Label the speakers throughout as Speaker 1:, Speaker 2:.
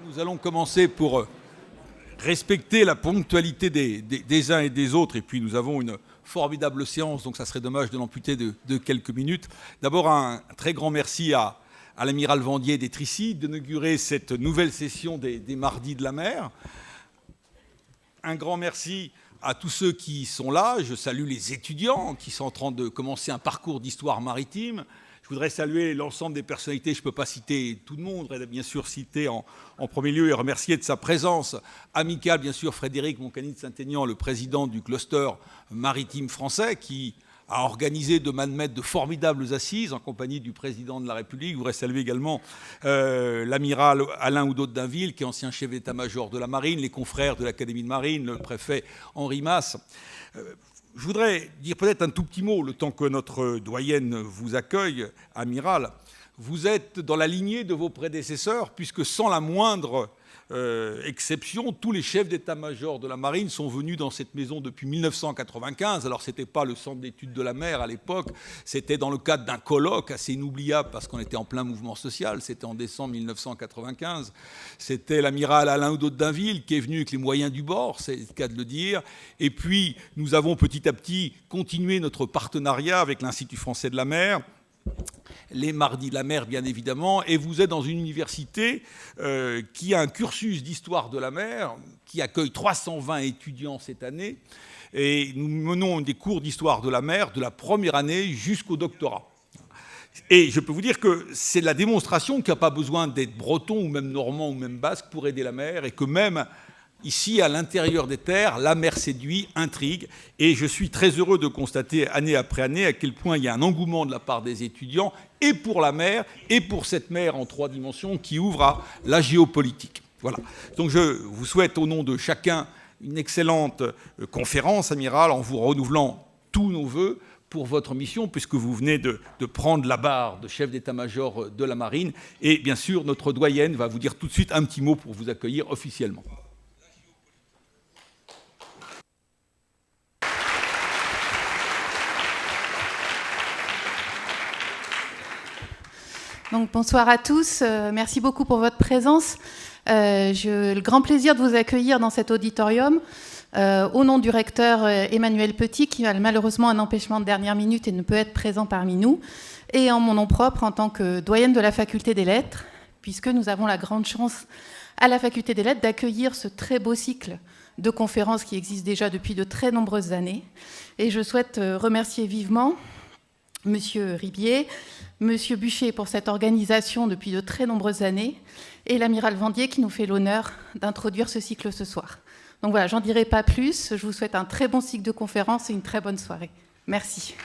Speaker 1: Nous allons commencer pour respecter la ponctualité des uns et des autres. Et puis nous avons une formidable séance, donc ça serait dommage de l'amputer de quelques minutes. D'abord, un très grand merci à l'amiral Vandier d'être ici, d'inaugurer cette nouvelle session des Mardis de la mer. Un grand merci à tous ceux qui sont là. Je salue les étudiants qui sont en train de commencer un parcours d'histoire maritime. Je voudrais saluer l'ensemble des personnalités. Je ne peux pas citer tout le monde. Je voudrais bien sûr citer en premier lieu et remercier de sa présence amicale, bien sûr, Frédéric Moncani de Saint-Aignan, le président du cluster maritime français, qui a organisé de Manomètre de formidables assises en compagnie du président de la République. Je voudrais saluer également l'amiral Alain Oudot de Dainville, qui est ancien chef d'état-major de la Marine, les confrères de l'Académie de Marine, le préfet Henri Masse. Je voudrais dire peut-être un tout petit mot, le temps que notre doyenne vous accueille, amiral. Vous êtes dans la lignée de vos prédécesseurs, puisque sans la moindre exception, tous les chefs d'état-major de la Marine sont venus dans cette maison depuis 1995. Alors, ce n'était pas le centre d'études de la mer à l'époque, c'était dans le cadre d'un colloque assez inoubliable parce qu'on était en plein mouvement social. C'était en décembre 1995. C'était l'amiral Alain Oudot de Dainville qui est venu avec les moyens du bord, c'est le cas de le dire. Et puis, nous avons petit à petit continué notre partenariat avec l'Institut français de la mer, les Mardis de la mer, bien évidemment, et vous êtes dans une université qui a un cursus d'histoire de la mer, qui accueille 320 étudiants cette année, et nous menons des cours d'histoire de la mer de la première année jusqu'au doctorat. Et je peux vous dire que c'est la démonstration qu'il n'y a pas besoin d'être breton, ou même normand, ou même basque pour aider la mer, et que même ici, à l'intérieur des terres, la mer séduit, intrigue. Et je suis très heureux de constater, année après année, à quel point il y a un engouement de la part des étudiants, et pour la mer, et pour cette mer en 3 dimensions qui ouvre à la géopolitique. Voilà. Donc je vous souhaite, au nom de chacun, une excellente conférence, amiral, en vous renouvelant tous nos vœux pour votre mission, puisque vous venez de prendre la barre de chef d'état-major de la Marine. Et bien sûr, notre doyenne va vous dire tout de suite un petit mot pour vous accueillir officiellement.
Speaker 2: Donc, bonsoir à tous. Merci beaucoup pour votre présence. J'ai le grand plaisir de vous accueillir dans cet auditorium au nom du recteur Emmanuel Petit, qui a malheureusement un empêchement de dernière minute et ne peut être présent parmi nous, et en mon nom propre en tant que doyenne de la Faculté des Lettres, puisque nous avons la grande chance à la Faculté des Lettres d'accueillir ce très beau cycle de conférences qui existe déjà depuis de très nombreuses années. Et je souhaite remercier vivement Monsieur Ribier, Monsieur Buchet pour cette organisation depuis de très nombreuses années, et l'amiral Vandier qui nous fait l'honneur d'introduire ce cycle ce soir. Donc voilà, j'en dirai pas plus. Je vous souhaite un très bon cycle de conférences et une très bonne soirée. Merci.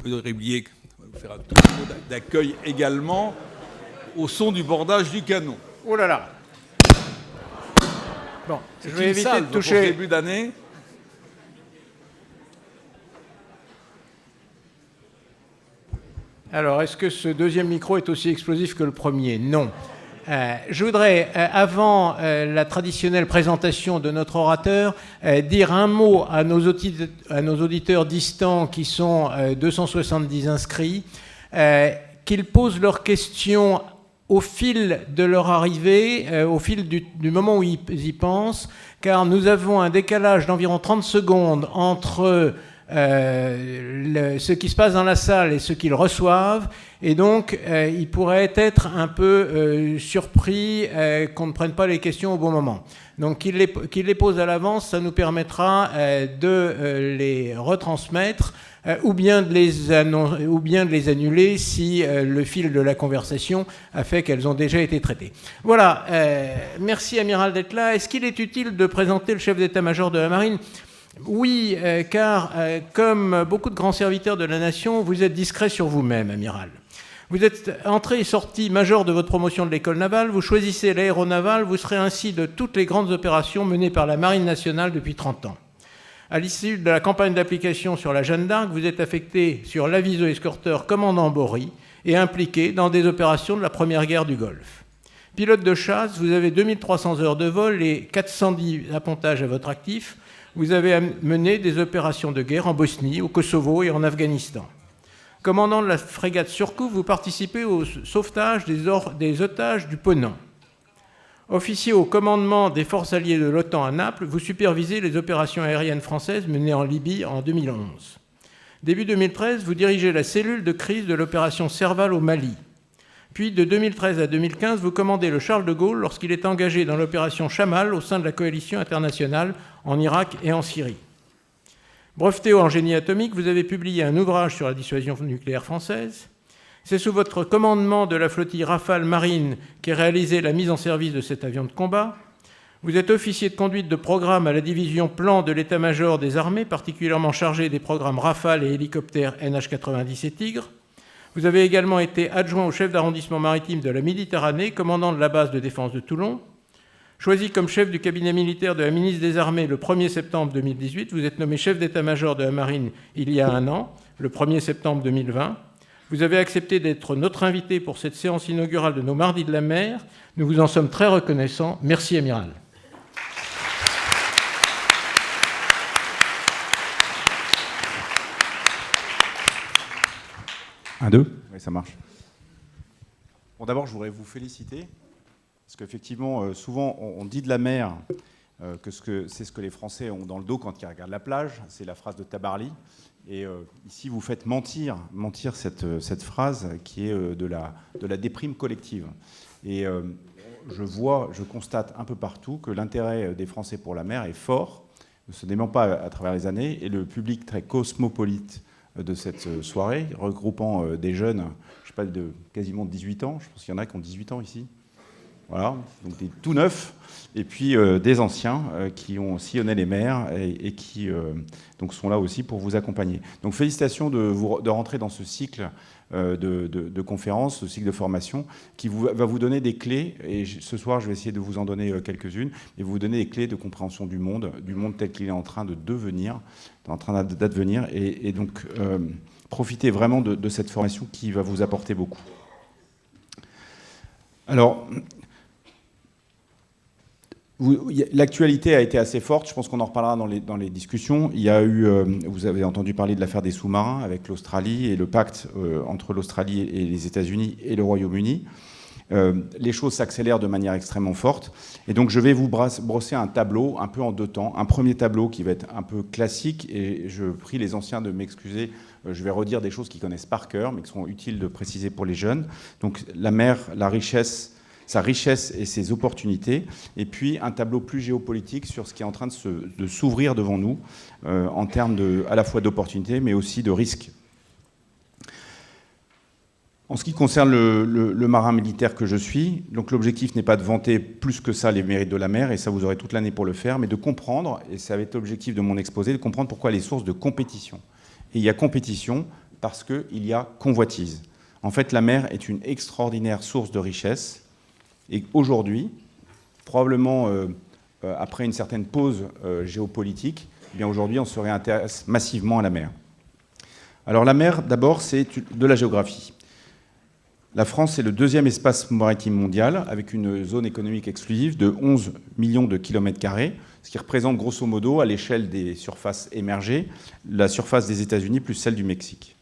Speaker 1: Ribier va vous faire un tout mot d'accueil également au son du bordage du canon.
Speaker 3: Oh là là. Bon, je vais éviter de toucher.
Speaker 1: Pour ce début d'année.
Speaker 3: Alors, est-ce que ce deuxième micro est aussi explosif que le premier? Non. Je voudrais, avant la traditionnelle présentation de notre orateur, dire un mot à nos auditeurs distants qui sont 270 inscrits, qu'ils posent leurs questions au fil de leur arrivée, au fil du moment où ils y pensent, car nous avons un décalage d'environ 30 secondes entre ce qui se passe dans la salle et ce qu'ils reçoivent, et donc ils pourraient être un peu surpris qu'on ne prenne pas les questions au bon moment. Donc qu'ils les posent à l'avance, ça nous permettra de les retransmettre ou bien de les annuler si le fil de la conversation a fait qu'elles ont déjà été traitées. Voilà, merci amiral d'être là. Est-ce qu'il est utile de présenter le chef d'état-major de la Marine ? Oui, car comme beaucoup de grands serviteurs de la nation, vous êtes discret sur vous-même, amiral. Vous êtes entré et sorti major de votre promotion de l'école navale, vous choisissez l'aéronaval, vous serez ainsi de toutes les grandes opérations menées par la Marine nationale depuis 30 ans. À l'issue de la campagne d'application sur la Jeanne d'Arc, vous êtes affecté sur l'aviso escorteur commandant Bory et impliqué dans des opérations de la première guerre du Golfe. Pilote de chasse, vous avez 2300 heures de vol et 410 appontages à votre actif. Vous avez mené des opérations de guerre en Bosnie, au Kosovo et en Afghanistan. Commandant de la frégate Surcouf, vous participez au sauvetage des otages du Ponant. Officier au commandement des forces alliées de l'OTAN à Naples, vous supervisez les opérations aériennes françaises menées en Libye en 2011. Début 2013, vous dirigez la cellule de crise de l'opération Serval au Mali. Puis, de 2013 à 2015, vous commandez le Charles de Gaulle lorsqu'il est engagé dans l'opération Chamal au sein de la coalition internationale en Irak et en Syrie. Breveté en génie atomique, vous avez publié un ouvrage sur la dissuasion nucléaire française. C'est sous votre commandement de la flottille Rafale marine qu'est réalisée la mise en service de cet avion de combat. Vous êtes officier de conduite de programme à la division plan de l'état-major des armées, particulièrement chargé des programmes Rafale et hélicoptères NH-90 et Tigre. Vous avez également été adjoint au chef d'arrondissement maritime de la Méditerranée, commandant de la base de défense de Toulon. Choisi comme chef du cabinet militaire de la ministre des Armées le 1er septembre 2018, vous êtes nommé chef d'état-major de la marine il y a un an, le 1er septembre 2020. Vous avez accepté d'être notre invité pour cette séance inaugurale de nos Mardis de la mer. Nous vous en sommes très reconnaissants. Merci, Amiral.
Speaker 4: Un, deux ? Oui, ça marche. Bon, d'abord, je voudrais vous féliciter, parce qu'effectivement, souvent, on dit de la mer que c'est ce que les Français ont dans le dos quand ils regardent la plage. C'est la phrase de Tabarly. Et ici, vous faites mentir cette phrase qui est de la déprime collective. Et je constate un peu partout que l'intérêt des Français pour la mer est fort, ne se dément pas à travers les années, et le public très cosmopolite de cette soirée, regroupant des jeunes, je sais pas, de quasiment 18 ans, je pense qu'il y en a qui ont 18 ans ici, voilà, donc des tout neufs, et puis des anciens qui ont sillonné les mers et qui donc sont là aussi pour vous accompagner. Donc félicitations de rentrer dans ce cycle de conférences, ce cycle de formation qui va vous donner des clés, et ce soir je vais essayer de vous en donner quelques-unes, et vous donner des clés de compréhension du monde tel qu'il est en train de devenir, en train d'advenir, et donc profitez vraiment de cette formation qui va vous apporter beaucoup. Alors, l'actualité a été assez forte, je pense qu'on en reparlera dans les discussions. Il y a eu, vous avez entendu parler de l'affaire des sous-marins avec l'Australie et le pacte entre l'Australie et les États-Unis et le Royaume-Uni. Les choses s'accélèrent de manière extrêmement forte. Et donc je vais vous brosser un tableau un peu en deux temps. Un premier tableau qui va être un peu classique, et je prie les anciens de m'excuser. Je vais redire des choses qu'ils connaissent par cœur, mais qui sont utiles de préciser pour les jeunes. Donc la mer, la richesse, sa richesse et ses opportunités, et puis un tableau plus géopolitique sur ce qui est en train de s'ouvrir devant nous, en termes à la fois d'opportunités, mais aussi de risques. En ce qui concerne le marin militaire que je suis, donc l'objectif n'est pas de vanter plus que ça les mérites de la mer, et ça vous aurez toute l'année pour le faire, mais de comprendre, et ça va être l'objectif de mon exposé, de comprendre pourquoi les sources de compétition. Et il y a compétition parce qu'il y a convoitise. En fait, la mer est une extraordinaire source de richesse. Et aujourd'hui, probablement après une certaine pause géopolitique, eh bien aujourd'hui on se réintéresse massivement à la mer. Alors la mer, d'abord, c'est de la géographie. La France est le deuxième espace maritime mondial, avec une zone économique exclusive de 11 millions de kilomètres carrés, ce qui représente grosso modo, à l'échelle des surfaces émergées, la surface des États-Unis plus celle du Mexique.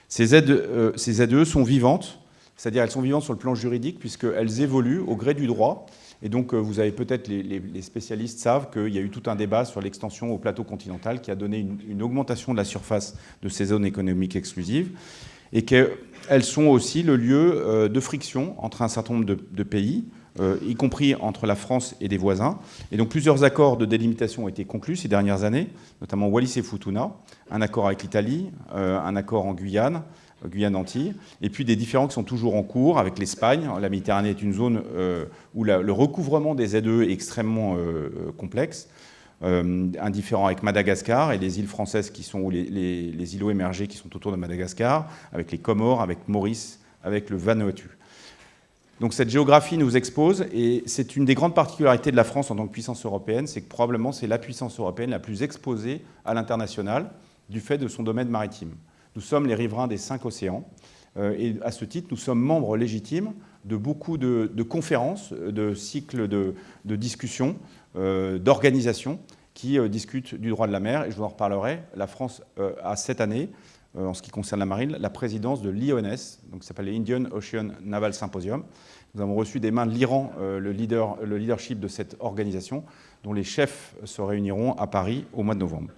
Speaker 4: Ces ZEE sont vivantes, c'est-à-dire elles sont vivantes sur le plan juridique, puisqu'elles évoluent au gré du droit. Et donc vous avez peut-être, les spécialistes savent qu'il y a eu tout un débat sur l'extension au plateau continental qui a donné une augmentation de la surface de ces zones économiques exclusives, et qu'elles sont aussi le lieu de friction entre un certain nombre de pays, y compris entre la France et des voisins. Et donc plusieurs accords de délimitation ont été conclus ces dernières années, notamment Wallis et Futuna, un accord avec l'Italie, un accord en Guyane Antilles, et puis des différends qui sont toujours en cours avec l'Espagne. La Méditerranée est une zone où le recouvrement des ZEE est extrêmement complexe. Un différend avec Madagascar et les îles françaises qui sont, ou les îlots émergés qui sont autour de Madagascar, avec les Comores, avec Maurice, avec le Vanuatu. Donc cette géographie nous expose, et c'est une des grandes particularités de la France en tant que puissance européenne, c'est que probablement c'est la puissance européenne la plus exposée à l'international du fait de son domaine maritime. Nous sommes les riverains des 5 océans. Et à ce titre, nous sommes membres légitimes de beaucoup de conférences, de cycles de discussions, d'organisations qui discutent du droit de la mer. Et je vous en reparlerai. La France a cette année, en ce qui concerne la marine, la présidence de l'IONS, donc ça s'appelle l'Indian Ocean Naval Symposium. Nous avons reçu des mains de l'Iran le leadership de cette organisation, dont les chefs se réuniront à Paris au mois de novembre.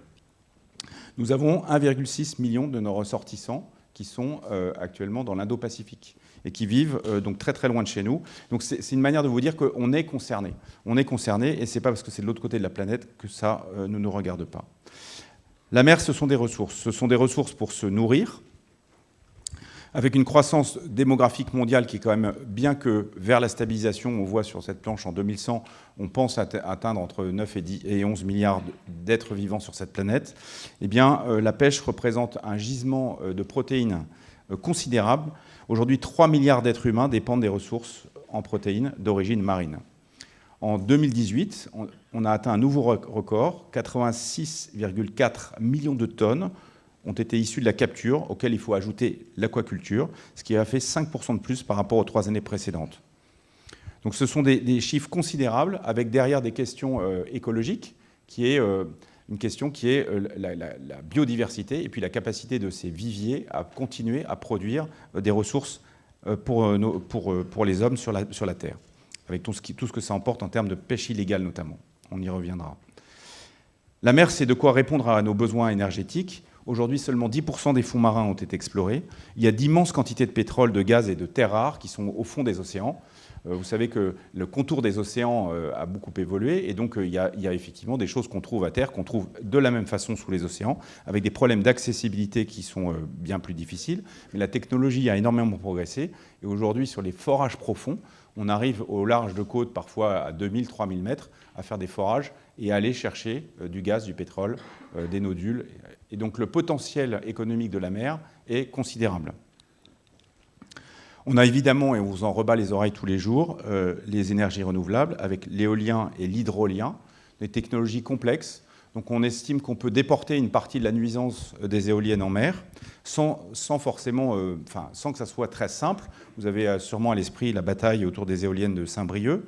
Speaker 4: Nous avons 1,6 million de nos ressortissants qui sont actuellement dans l'Indo-Pacifique et qui vivent donc très très loin de chez nous. Donc c'est une manière de vous dire qu'on est concerné. On est concerné et ce n'est pas parce que c'est de l'autre côté de la planète que ça ne nous regarde pas. La mer, ce sont des ressources. Ce sont des ressources pour se nourrir, avec une croissance démographique mondiale qui est quand même, bien que vers la stabilisation, on voit sur cette planche en 2100, on pense atteindre entre 9 et 11 milliards d'êtres vivants sur cette planète, eh bien, la pêche représente un gisement de protéines considérable. Aujourd'hui, 3 milliards d'êtres humains dépendent des ressources en protéines d'origine marine. En 2018, on a atteint un nouveau record, 86,4 millions de tonnes ont été issus de la capture, auquel il faut ajouter l'aquaculture, ce qui a fait 5% de plus par rapport aux 3 années précédentes. Donc ce sont des chiffres considérables, avec derrière des questions écologiques, qui est une question qui est la biodiversité et puis la capacité de ces viviers à continuer à produire des ressources pour les hommes sur la Terre, avec tout ce que ça emporte en termes de pêche illégale notamment. On y reviendra. La mer, c'est de quoi répondre à nos besoins énergétiques. Aujourd'hui, seulement 10% des fonds marins ont été explorés. Il y a d'immenses quantités de pétrole, de gaz et de terres rares qui sont au fond des océans. Vous savez que le contour des océans a beaucoup évolué et donc il y a effectivement des choses qu'on trouve à terre, qu'on trouve de la même façon sous les océans, avec des problèmes d'accessibilité qui sont bien plus difficiles. Mais la technologie a énormément progressé et aujourd'hui, sur les forages profonds, on arrive au large de côte, parfois à 2000, 3000 mètres, à faire des forages et à aller chercher du gaz, du pétrole, des nodules. Et donc le potentiel économique de la mer est considérable. On a évidemment, et on vous en rebat les oreilles tous les jours, les énergies renouvelables avec l'éolien et l'hydrolien, des technologies complexes. Donc on estime qu'on peut déporter une partie de la nuisance des éoliennes en mer sans que ça soit très simple. Vous avez sûrement à l'esprit la bataille autour des éoliennes de Saint-Brieuc.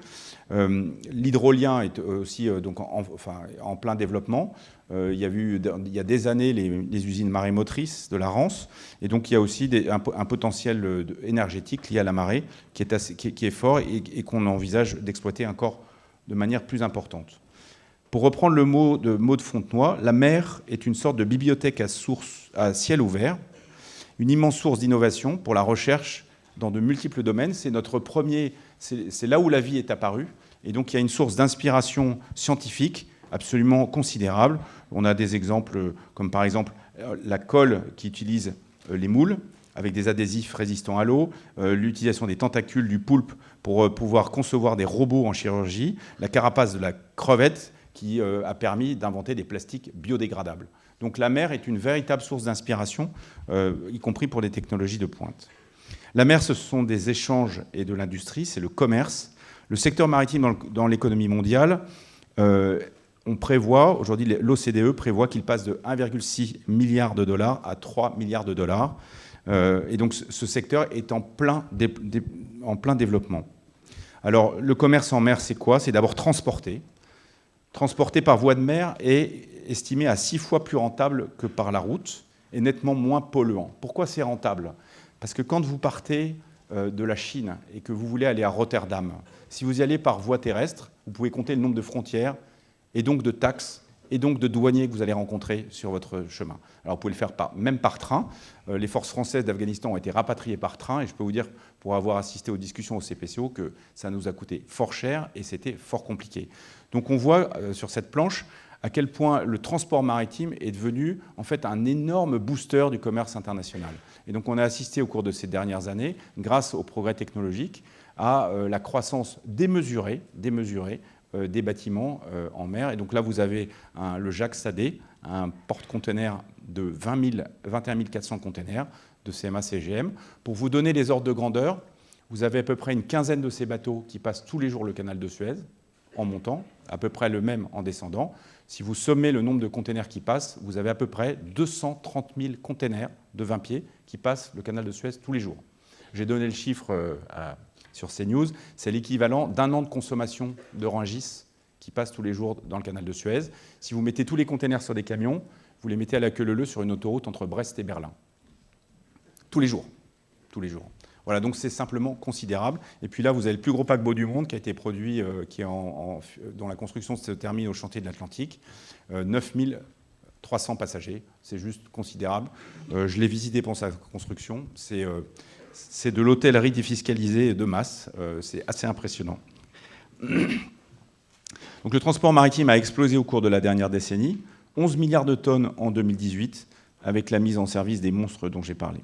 Speaker 4: L'hydrolien est aussi donc en plein développement. Il y a des années les usines marémotrices de la Rance, et donc il y a aussi un potentiel énergétique lié à la marée qui est fort et qu'on envisage d'exploiter encore de manière plus importante. Pour reprendre le mot de Fontenoy, la mer est une sorte de bibliothèque à ciel ouvert, une immense source d'innovation pour la recherche dans de multiples domaines. C'est là où la vie est apparue, et donc il y a une source d'inspiration scientifique absolument considérable. On a des exemples comme par exemple la colle qui utilise les moules avec des adhésifs résistants à l'eau, l'utilisation des tentacules du poulpe pour pouvoir concevoir des robots en chirurgie, la carapace de la crevette qui a permis d'inventer des plastiques biodégradables. Donc la mer est une véritable source d'inspiration, y compris pour des technologies de pointe. La mer, ce sont des échanges et de l'industrie, c'est le commerce. Le secteur maritime dans l'économie mondiale, on prévoit, aujourd'hui l'OCDE prévoit qu'il passe de 1,6 milliard de dollars à 3 milliards de dollars. Et donc ce secteur est en plein développement. Alors le commerce en mer, c'est quoi? C'est d'abord transporter par voie de mer est estimé à 6 fois plus rentable que par la route et nettement moins polluant. Pourquoi c'est rentable? Parce que quand vous partez de la Chine et que vous voulez aller à Rotterdam, si vous y allez par voie terrestre, vous pouvez compter le nombre de frontières et donc de taxes et donc de douaniers que vous allez rencontrer sur votre chemin. Alors vous pouvez le faire même par train. Les forces françaises d'Afghanistan ont été rapatriées par train et je peux vous dire, pour avoir assisté aux discussions au CPCO, que ça nous a coûté fort cher et c'était fort compliqué. Donc on voit sur cette planche à quel point le transport maritime est devenu en fait un énorme booster du commerce international. Et donc on a assisté au cours de ces dernières années, grâce aux progrès technologiques, à la croissance démesurée des bâtiments en mer. Et donc là, vous avez le Jacques Sadé, un porte-conteneurs de 21 400 conteneurs de CMA-CGM. Pour vous donner les ordres de grandeur, vous avez à peu près une quinzaine de ces bateaux qui passent tous les jours le canal de Suez. en montant, à peu près le même en descendant. Si vous sommez le nombre de containers qui passent, vous avez à peu près 230 000 containers de 20 pieds qui passent le canal de Suez tous les jours. J'ai donné le chiffre sur CNews, c'est l'équivalent d'un an de consommation de Rungis qui passe tous les jours dans le canal de Suez. Si vous mettez tous les containers sur des camions, vous les mettez à la queue leu-leu sur une autoroute entre Brest et Berlin. Tous les jours. Tous les jours. Voilà, donc c'est simplement considérable. Et puis là, vous avez le plus gros paquebot du monde qui a été produit, dont la construction se termine au chantier de l'Atlantique. 9300 passagers, c'est juste considérable. Je l'ai visité pour sa construction. C'est de l'hôtellerie défiscalisée de masse. C'est assez impressionnant. Donc le transport maritime a explosé au cours de la dernière décennie. 11 milliards de tonnes en 2018, avec la mise en service des monstres dont j'ai parlé.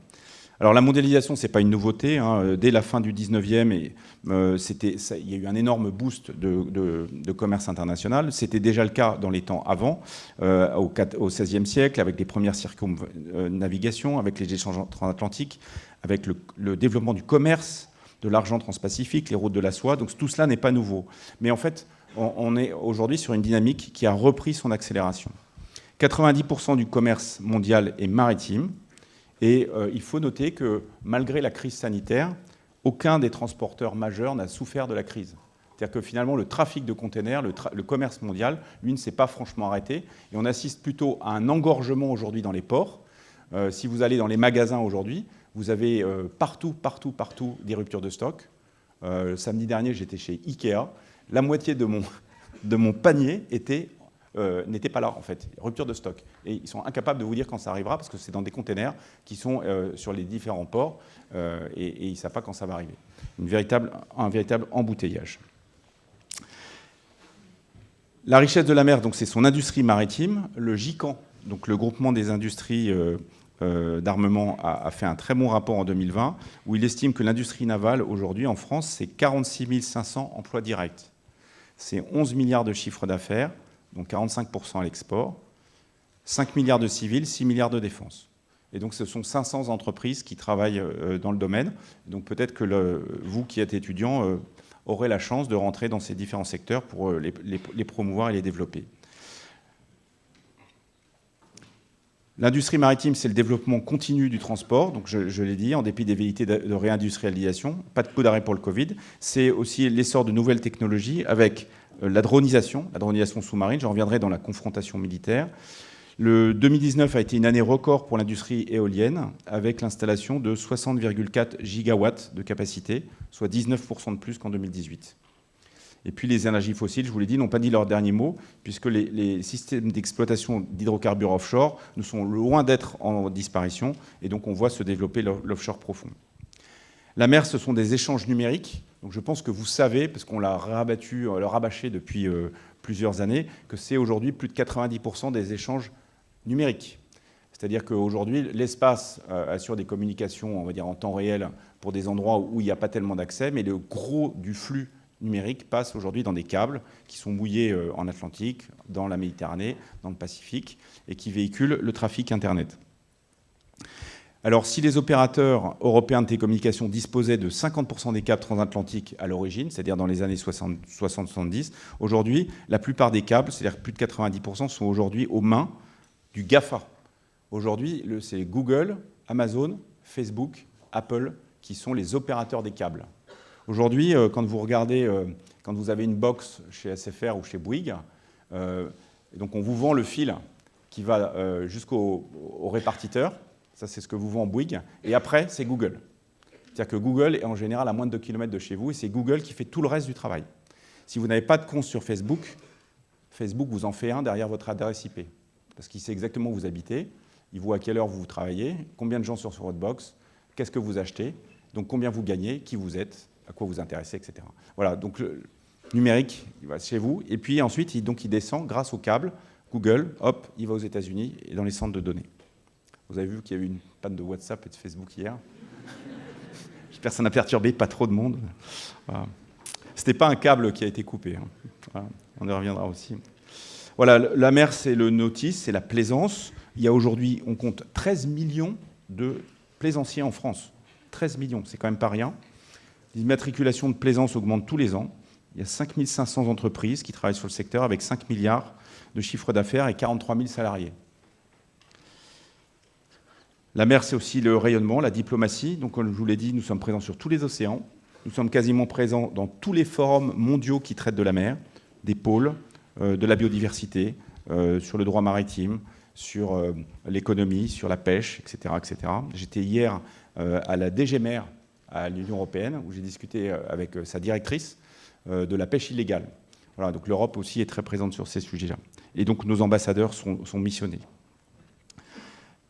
Speaker 4: Alors la mondialisation, ce n'est pas une nouveauté. Hein. Dès la fin du 19e, il y a eu un énorme boost de commerce international. C'était déjà le cas dans les temps avant, au XVIe siècle, avec les premières circumnavigations, avec les échanges transatlantiques, avec le développement du commerce, de l'argent transpacifique, les routes de la soie. Donc tout cela n'est pas nouveau. Mais en fait, on est aujourd'hui sur une dynamique qui a repris son accélération. 90% du commerce mondial est maritime. Et il faut noter que malgré la crise sanitaire, aucun des transporteurs majeurs n'a souffert de la crise. C'est-à-dire que finalement, le trafic de containers, le commerce mondial, lui, ne s'est pas franchement arrêté. Et on assiste plutôt à un engorgement aujourd'hui dans les ports. Si vous allez dans les magasins aujourd'hui, vous avez partout des ruptures de stock. Samedi dernier, j'étais chez Ikea. La moitié de mon panier n'était pas là, en fait. Rupture de stock. Et ils sont incapables de vous dire quand ça arrivera, parce que c'est dans des containers qui sont sur les différents ports, et ils ne savent pas quand ça va arriver. Un véritable embouteillage. La richesse de la mer, donc, c'est son industrie maritime. Le GICAN, donc le groupement des industries d'armement, a fait un très bon rapport en 2020, où il estime que l'industrie navale, aujourd'hui, en France, c'est 46 500 emplois directs. C'est 11 milliards de chiffre d'affaires, donc 45% à l'export, 5 milliards de civils, 6 milliards de défense. Et donc ce sont 500 entreprises qui travaillent dans le domaine. Donc peut-être que vous qui êtes étudiant aurez la chance de rentrer dans ces différents secteurs pour les promouvoir et les développer. L'industrie maritime, c'est le développement continu du transport, donc je l'ai dit, en dépit des velléités de réindustrialisation, pas de coup d'arrêt pour le Covid. C'est aussi l'essor de nouvelles technologies avec la dronisation sous-marine, j'en reviendrai dans la confrontation militaire. Le 2019 a été une année record pour l'industrie éolienne, avec l'installation de 60,4 gigawatts de capacité, soit 19% de plus qu'en 2018. Et puis les énergies fossiles, je vous l'ai dit, n'ont pas dit leur dernier mot, puisque les systèmes d'exploitation d'hydrocarbures offshore nous sont loin d'être en disparition, et donc on voit se développer l'offshore profond. La mer, ce sont des échanges numériques. Donc je pense que vous savez, parce qu'on l'a rabâché depuis plusieurs années, que c'est aujourd'hui plus de 90% des échanges numériques. C'est-à-dire qu'aujourd'hui, l'espace assure des communications, on va dire, en temps réel pour des endroits où il n'y a pas tellement d'accès, mais le gros du flux numérique passe aujourd'hui dans des câbles qui sont mouillés en Atlantique, dans la Méditerranée, dans le Pacifique, et qui véhiculent le trafic Internet. Alors, si les opérateurs européens de télécommunications disposaient de 50% des câbles transatlantiques à l'origine, c'est-à-dire dans les années 60-70, aujourd'hui, la plupart des câbles, c'est-à-dire plus de 90%, sont aujourd'hui aux mains du GAFA. Aujourd'hui, c'est Google, Amazon, Facebook, Apple qui sont les opérateurs des câbles. Aujourd'hui, quand vous regardez, quand vous avez une box chez SFR ou chez Bouygues, donc on vous vend le fil qui va jusqu'au répartiteur. Ça, c'est ce que vous vend Bouygues. Et après, c'est Google. C'est-à-dire que Google est en général à moins de 2 km de chez vous et c'est Google qui fait tout le reste du travail. Si vous n'avez pas de compte sur Facebook, Facebook vous en fait un derrière votre adresse IP. Parce qu'il sait exactement où vous habitez, il voit à quelle heure vous travaillez, combien de gens sont sur votre box, qu'est-ce que vous achetez, donc combien vous gagnez, qui vous êtes, à quoi vous intéressez, etc. Voilà, donc le numérique, il va chez vous. Et puis ensuite, il descend grâce au câble. Google, hop, il va aux États-Unis et dans les centres de données. Vous avez vu qu'il y a eu une panne de WhatsApp et de Facebook hier. J'espère que ça n'a perturbé pas trop de monde. Voilà. Ce n'était pas un câble qui a été coupé. Hein. Voilà. On y reviendra aussi. Voilà, la mer, c'est le nautisme, c'est la plaisance. Il y a aujourd'hui, on compte 13 millions de plaisanciers en France. 13 millions, c'est quand même pas rien. L'immatriculation de plaisance augmente tous les ans. Il Il y a 5500 entreprises qui travaillent sur le secteur avec 5 milliards de chiffre d'affaires et 43 000 salariés. La mer, c'est aussi le rayonnement, la diplomatie. Donc, comme je vous l'ai dit, nous sommes présents sur tous les océans. Nous sommes quasiment présents dans tous les forums mondiaux qui traitent de la mer, des pôles, de la biodiversité, sur le droit maritime, sur l'économie, sur la pêche, etc. etc. J'étais hier à la DG Mer à l'Union européenne, où j'ai discuté avec sa directrice de la pêche illégale. Voilà, donc l'Europe aussi est très présente sur ces sujets-là. Et donc nos ambassadeurs sont missionnés.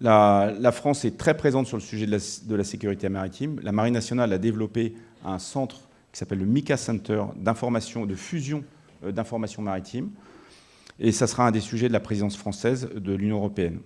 Speaker 4: La France est très présente sur le sujet de la sécurité maritime. La Marine nationale a développé un centre qui s'appelle le MICA Center d'information, de fusion d'informations maritimes. Et ça sera un des sujets de la présidence française de l'Union européenne.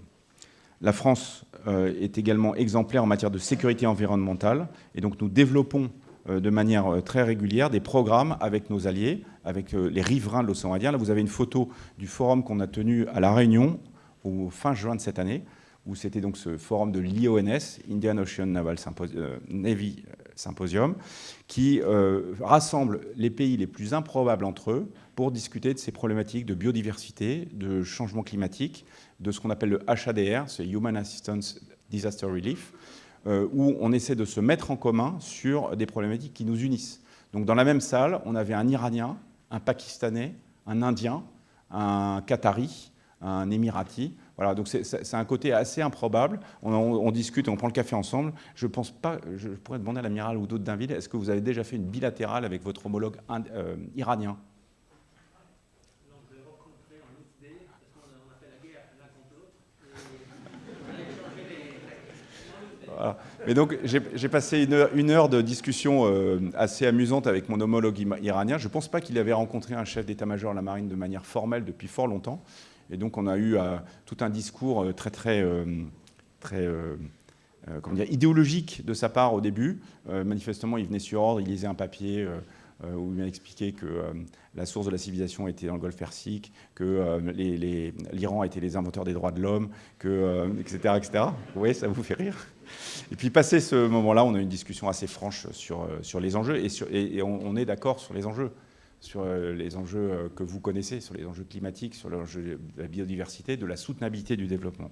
Speaker 4: La France est également exemplaire en matière de sécurité environnementale. Et donc nous développons de manière très régulière des programmes avec nos alliés, avec les riverains de l'océan Indien. Là, vous avez une photo du forum qu'on a tenu à La Réunion au fin juin de cette année, où c'était donc ce forum de l'IONS, Indian Ocean Navy Symposium, qui rassemble les pays les plus improbables entre eux pour discuter de ces problématiques de biodiversité, de changement climatique, de ce qu'on appelle le HADR, c'est Human Assistance Disaster Relief, où on essaie de se mettre en commun sur des problématiques qui nous unissent. Donc dans la même salle, on avait un Iranien, un Pakistanais, un Indien, un Qatari, un Émirati. Voilà, donc c'est un côté assez improbable. On discute, on prend le café ensemble. Je pense pas, je pourrais demander à l'amiral ou d'autres d'Inville, est-ce que vous avez déjà fait une bilatérale avec votre homologue iranien?
Speaker 5: Non, je l'ai rencontré en ISD, parce qu'on a fait la guerre l'un contre l'autre.
Speaker 4: Voilà. Mais donc j'ai passé une heure de discussion assez amusante avec mon homologue iranien. Je ne pense pas qu'il avait rencontré un chef d'état-major de la marine de manière formelle depuis fort longtemps. Et donc on a eu tout un discours très comment dire, idéologique de sa part au début. Manifestement, il venait sur ordre, il lisait un papier où il m'a expliqué que la source de la civilisation était dans le Golfe Persique, que l'Iran était les inventeurs des droits de l'homme, etc., etc. Vous voyez, ça vous fait rire. Et puis passé ce moment-là, on a eu une discussion assez franche sur les enjeux, et on est d'accord sur les enjeux que vous connaissez, sur les enjeux climatiques, sur l'enjeu de la biodiversité, de la soutenabilité du développement.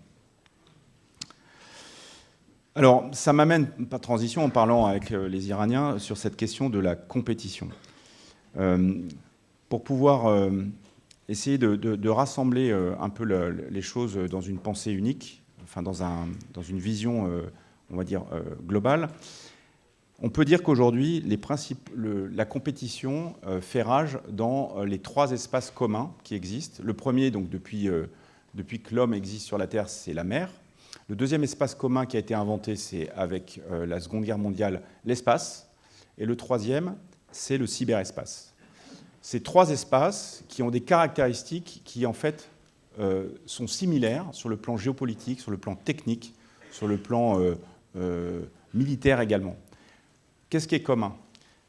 Speaker 4: Alors, ça m'amène, pas de transition, en parlant avec les Iraniens sur cette question de la compétition. Pour pouvoir essayer de rassembler un peu les choses dans une pensée unique, enfin dans une vision, on va dire, globale, on peut dire qu'aujourd'hui, la compétition fait rage dans les 3 espaces communs qui existent. Le premier, donc depuis que l'homme existe sur la Terre, c'est la mer. Le deuxième espace commun qui a été inventé, c'est avec la Seconde Guerre mondiale, l'espace. Et le troisième, c'est le cyberespace. Ces 3 espaces qui ont des caractéristiques qui, en fait, sont similaires sur le plan géopolitique, sur le plan technique, sur le plan militaire également. Qu'est-ce qui est commun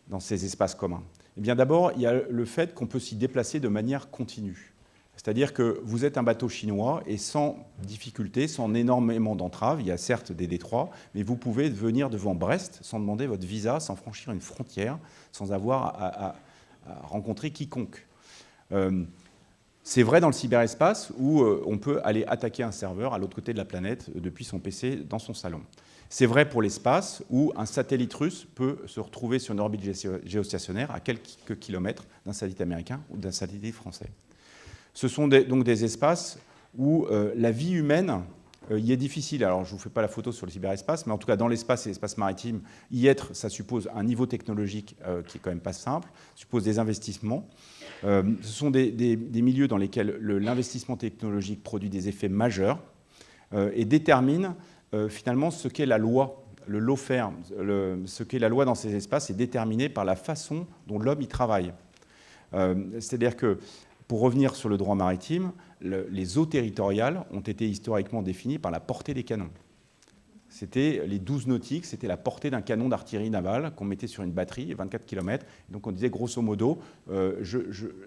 Speaker 4: dans ces espaces communs? Eh bien, d'abord, il y a le fait qu'on peut s'y déplacer de manière continue. C'est-à-dire que vous êtes un bateau chinois et sans difficulté, sans énormément d'entraves, il y a certes des détroits, mais vous pouvez venir devant Brest sans demander votre visa, sans franchir une frontière, sans avoir à rencontrer quiconque. C'est vrai dans le cyberespace où on peut aller attaquer un serveur à l'autre côté de la planète depuis son PC dans son salon. C'est vrai pour l'espace où un satellite russe peut se retrouver sur une orbite géostationnaire à quelques kilomètres d'un satellite américain ou d'un satellite français. Ce sont donc des espaces où la vie humaine y est difficile. Alors, je ne vous fais pas la photo sur le cyberespace, mais en tout cas, dans l'espace et l'espace maritime, y être, ça suppose un niveau technologique qui est quand même pas simple, suppose des investissements. Ce sont des milieux dans lesquels l'investissement technologique produit des effets majeurs et détermine finalement ce qu'est la loi. Le lawfare, ce qu'est la loi dans ces espaces est déterminé par la façon dont l'homme y travaille. C'est-à-dire que, pour revenir sur le droit maritime, les eaux territoriales ont été historiquement définies par la portée des canons. C'était les 12 nautiques, c'était la portée d'un canon d'artillerie navale qu'on mettait sur une batterie, 24 km. Donc on disait grosso modo,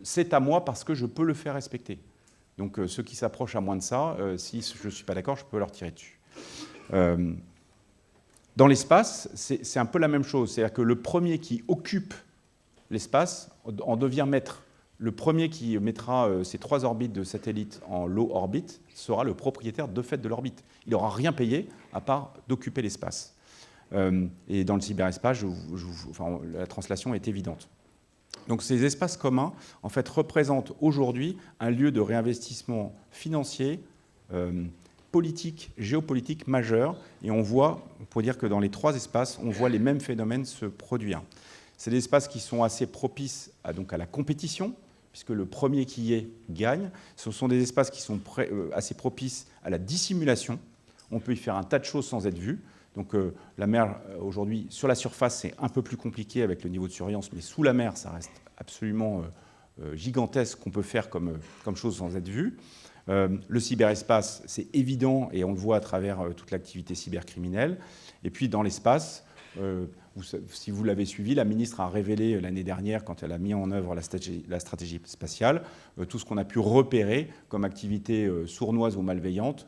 Speaker 4: c'est à moi parce que je peux le faire respecter. Donc ceux qui s'approchent à moins de ça, si je ne suis pas d'accord, je peux leur tirer dessus. Dans l'espace, c'est un peu la même chose. C'est-à-dire que le premier qui occupe l'espace en devient maître. Le premier qui mettra ces 3 orbites de satellites en low orbit sera le propriétaire de fait de l'orbite. Il n'aura rien payé à part d'occuper l'espace. Et dans le cyberespace, la translation est évidente. Donc ces espaces communs, en fait, représentent aujourd'hui un lieu de réinvestissement financier, politique, géopolitique majeur. Et on pourrait dire que dans les 3 espaces, on voit les mêmes phénomènes se produire. C'est des espaces qui sont assez propices à la compétition, puisque le premier qui y est gagne. Ce sont des espaces qui sont assez propices à la dissimulation. On peut y faire un tas de choses sans être vu. Donc la mer, aujourd'hui, sur la surface, c'est un peu plus compliqué avec le niveau de surveillance, mais sous la mer, ça reste absolument gigantesque qu'on peut faire comme chose sans être vu. Le cyberespace, c'est évident, et on le voit à travers toute l'activité cybercriminelle. Et puis dans l'espace, si vous l'avez suivi, la ministre a révélé l'année dernière, quand elle a mis en œuvre la stratégie spatiale, tout ce qu'on a pu repérer comme activité sournoise ou malveillante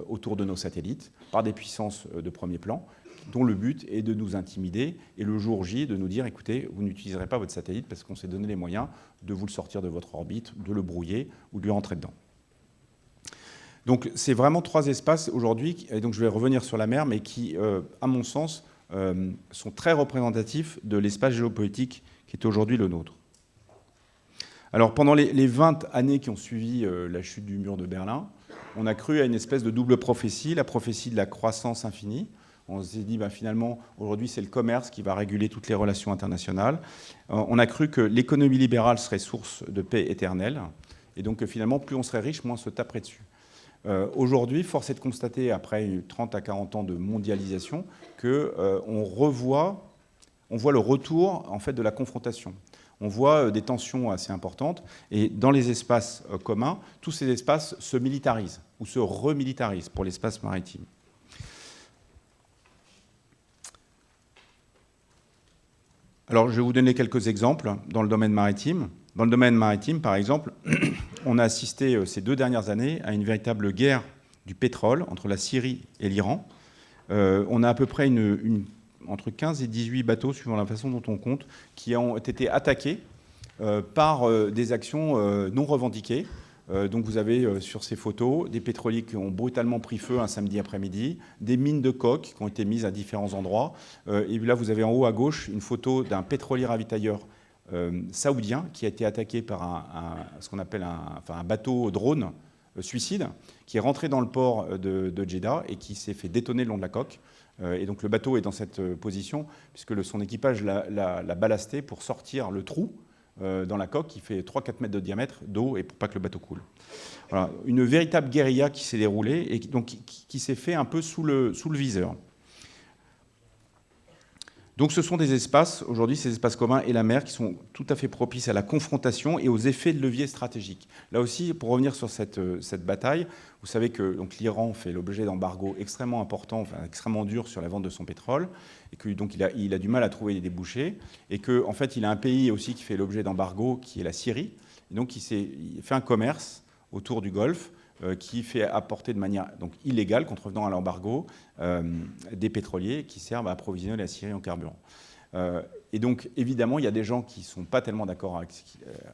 Speaker 4: autour de nos satellites, par des puissances de premier plan, dont le but est de nous intimider, et le jour J, de nous dire, écoutez, vous n'utiliserez pas votre satellite parce qu'on s'est donné les moyens de vous le sortir de votre orbite, de le brouiller ou de lui rentrer dedans. Donc c'est vraiment 3 espaces aujourd'hui, et donc je vais revenir sur la mer, mais qui, à mon sens, sont très représentatifs de l'espace géopolitique qui est aujourd'hui le nôtre. Alors pendant les 20 années qui ont suivi la chute du mur de Berlin, on a cru à une espèce de double prophétie, la prophétie de la croissance infinie. On s'est dit, finalement, aujourd'hui, c'est le commerce qui va réguler toutes les relations internationales. On a cru que l'économie libérale serait source de paix éternelle, et donc finalement, plus on serait riche, moins on se taperait dessus. Aujourd'hui, force est de constater, après 30 à 40 ans de mondialisation, qu'on voit le retour en fait, de la confrontation. On voit des tensions assez importantes, et dans les espaces communs, tous ces espaces se militarisent, ou se remilitarisent pour l'espace maritime. Alors, je vais vous donner quelques exemples dans le domaine maritime. Dans le domaine maritime, par exemple, on a assisté ces 2 dernières années à une véritable guerre du pétrole entre la Syrie et l'Iran. On a à peu près entre 15 et 18 bateaux, suivant la façon dont on compte, qui ont été attaqués par des actions non revendiquées. Donc vous avez sur ces photos des pétroliers qui ont brutalement pris feu un samedi après-midi, des mines de coke qui ont été mises à différents endroits. Et là, vous avez en haut à gauche une photo d'un pétrolier ravitailleur saoudien qui a été attaqué par ce qu'on appelle un bateau drone suicide, qui est rentré dans le port de Jeddah et qui s'est fait détonner le long de la coque. Et donc le bateau est dans cette position, puisque son équipage l'a ballasté pour sortir le trou dans la coque qui fait 3-4 mètres de diamètre d'eau et pour pas que le bateau coule. Voilà, une véritable guérilla qui s'est déroulée et donc qui s'est fait un peu sous le viseur. Donc ce sont des espaces, aujourd'hui, ces espaces communs et la mer qui sont tout à fait propices à la confrontation et aux effets de levier stratégiques. Là aussi, pour revenir sur cette bataille, vous savez que l'Iran fait l'objet d'embargos extrêmement importants, extrêmement durs sur la vente de son pétrole, et que donc il a du mal à trouver des débouchés, et qu'en fait il a un pays aussi qui fait l'objet d'embargos, qui est la Syrie, et donc il fait un commerce autour du Golfe, qui fait apporter de manière donc, illégale, contrevenant à l'embargo, des pétroliers qui servent à approvisionner la Syrie en carburant. Et donc, évidemment, il y a des gens qui ne sont pas tellement d'accord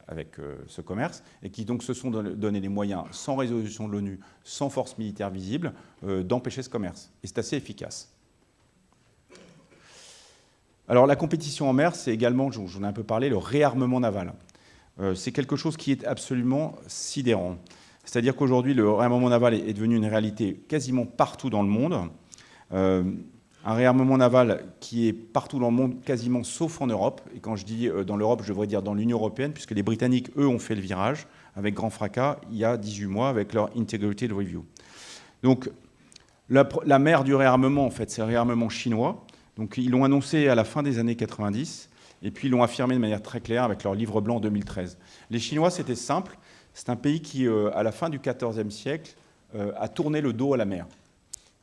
Speaker 4: avec ce commerce et qui donc se sont donné les moyens, sans résolution de l'ONU, sans force militaire visible, d'empêcher ce commerce. Et c'est assez efficace. Alors, la compétition en mer, c'est également, j'en ai un peu parlé, le réarmement naval. C'est quelque chose qui est absolument sidérant. C'est-à-dire qu'aujourd'hui, le réarmement naval est devenu une réalité quasiment partout dans le monde. Un réarmement naval qui est partout dans le monde, quasiment sauf en Europe. Et quand je dis dans l'Europe, je devrais dire dans l'Union européenne, puisque les Britanniques, eux, ont fait le virage avec grand fracas il y a 18 mois avec leur Integrated Review. Donc, la mer du réarmement, en fait, c'est le réarmement chinois. Donc, ils l'ont annoncé à la fin des années 90, et puis ils l'ont affirmé de manière très claire avec leur livre blanc 2013. Les Chinois, c'était simple. C'est un pays qui, à la fin du XIVe siècle, a tourné le dos à la mer.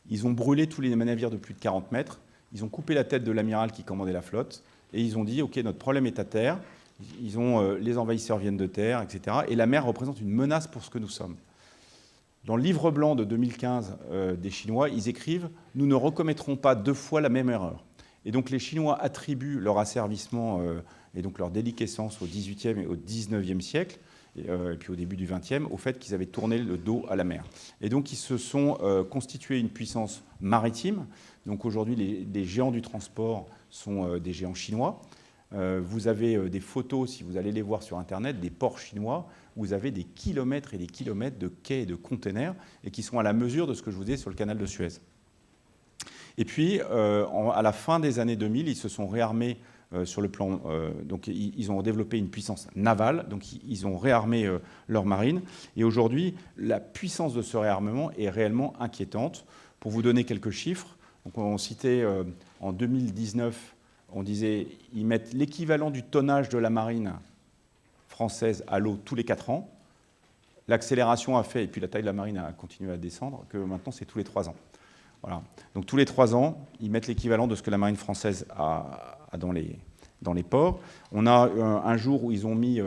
Speaker 4: Ils ont brûlé tous les navires de plus de 40 mètres, ils ont coupé la tête de l'amiral qui commandait la flotte, et ils ont dit, OK, notre problème est à terre, les envahisseurs viennent de terre, etc. Et la mer représente une menace pour ce que nous sommes. Dans le livre blanc de 2015 des Chinois, ils écrivent « Nous ne recommettrons pas 2 fois la même erreur ». Et donc les Chinois attribuent leur asservissement et donc leur déliquescence au XVIIIe et au XIXe siècle, et puis au début du XXe, au fait qu'ils avaient tourné le dos à la mer. Et donc ils se sont constitués une puissance maritime. Donc aujourd'hui, les géants du transport sont des géants chinois. Vous avez des photos, si vous allez les voir sur Internet, des ports chinois, où vous avez des kilomètres et des kilomètres de quais et de containers, et qui sont à la mesure de ce que je vous disais sur le canal de Suez. Et puis, à la fin des années 2000, ils se sont réarmés sur le plan... donc, ils ont développé une puissance navale, donc ils ont réarmé leur marine. Et aujourd'hui, la puissance de ce réarmement est réellement inquiétante. Pour vous donner quelques chiffres, donc on citait en 2019... On disait ils mettent l'équivalent du tonnage de la marine française à l'eau tous les 4 ans. L'accélération a fait, et puis la taille de la marine a continué à descendre, que maintenant c'est tous les 3 ans. Voilà. Donc tous les 3 ans, ils mettent l'équivalent de ce que la marine française a dans les ports. On a un jour où ils ont mis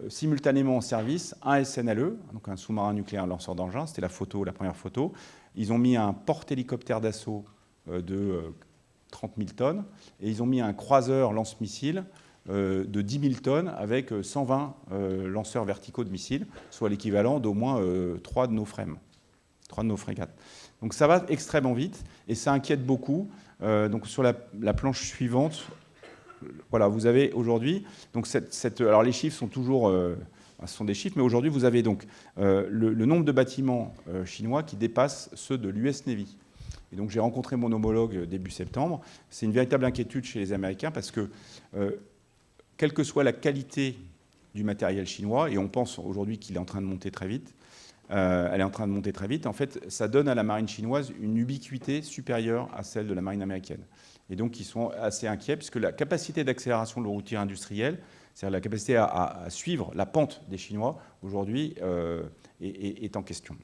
Speaker 4: simultanément en service un SNLE, donc un sous-marin nucléaire lanceur d'engins, c'était la première photo. Ils ont mis un porte-hélicoptère d'assaut de 30 000 tonnes, et ils ont mis un croiseur lance-missiles de 10 000 tonnes avec 120 lanceurs verticaux de missiles, soit l'équivalent d'au moins 3 de nos FREMM, 3 de nos frégates. Donc ça va extrêmement vite, et ça inquiète beaucoup. Donc sur la planche suivante, voilà, vous avez aujourd'hui, donc alors les chiffres sont toujours, ce sont des chiffres, mais aujourd'hui vous avez donc le nombre de bâtiments chinois qui dépassent ceux de l'US Navy. Et donc j'ai rencontré mon homologue début septembre. C'est une véritable inquiétude chez les Américains parce que, quelle que soit la qualité du matériel chinois, et on pense aujourd'hui qu'il est en train de monter très vite, elle est en train de monter très vite, en fait, ça donne à la marine chinoise une ubiquité supérieure à celle de la marine américaine. Et donc ils sont assez inquiets puisque la capacité d'accélération de leur outil industriel, c'est-à-dire la capacité à suivre la pente des Chinois, aujourd'hui, est en question.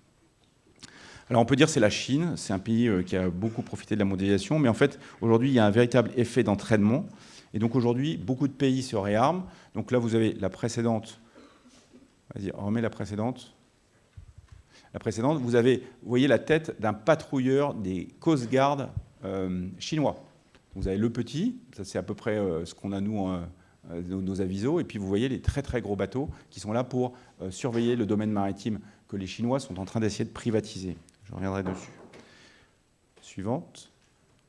Speaker 4: Alors on peut dire que c'est la Chine, c'est un pays qui a beaucoup profité de la mondialisation, mais en fait aujourd'hui il y a un véritable effet d'entraînement, et donc aujourd'hui beaucoup de pays se réarment. Donc là vous avez la précédente, vas-y remets la précédente. La précédente, vous voyez la tête d'un patrouilleur des Coast Guard chinois. Vous avez le petit, ça c'est à peu près ce qu'on a nous, nos avisos, et puis vous voyez les très très gros bateaux qui sont là pour surveiller le domaine maritime que les Chinois sont en train d'essayer de privatiser. Je reviendrai dessus. Suivante.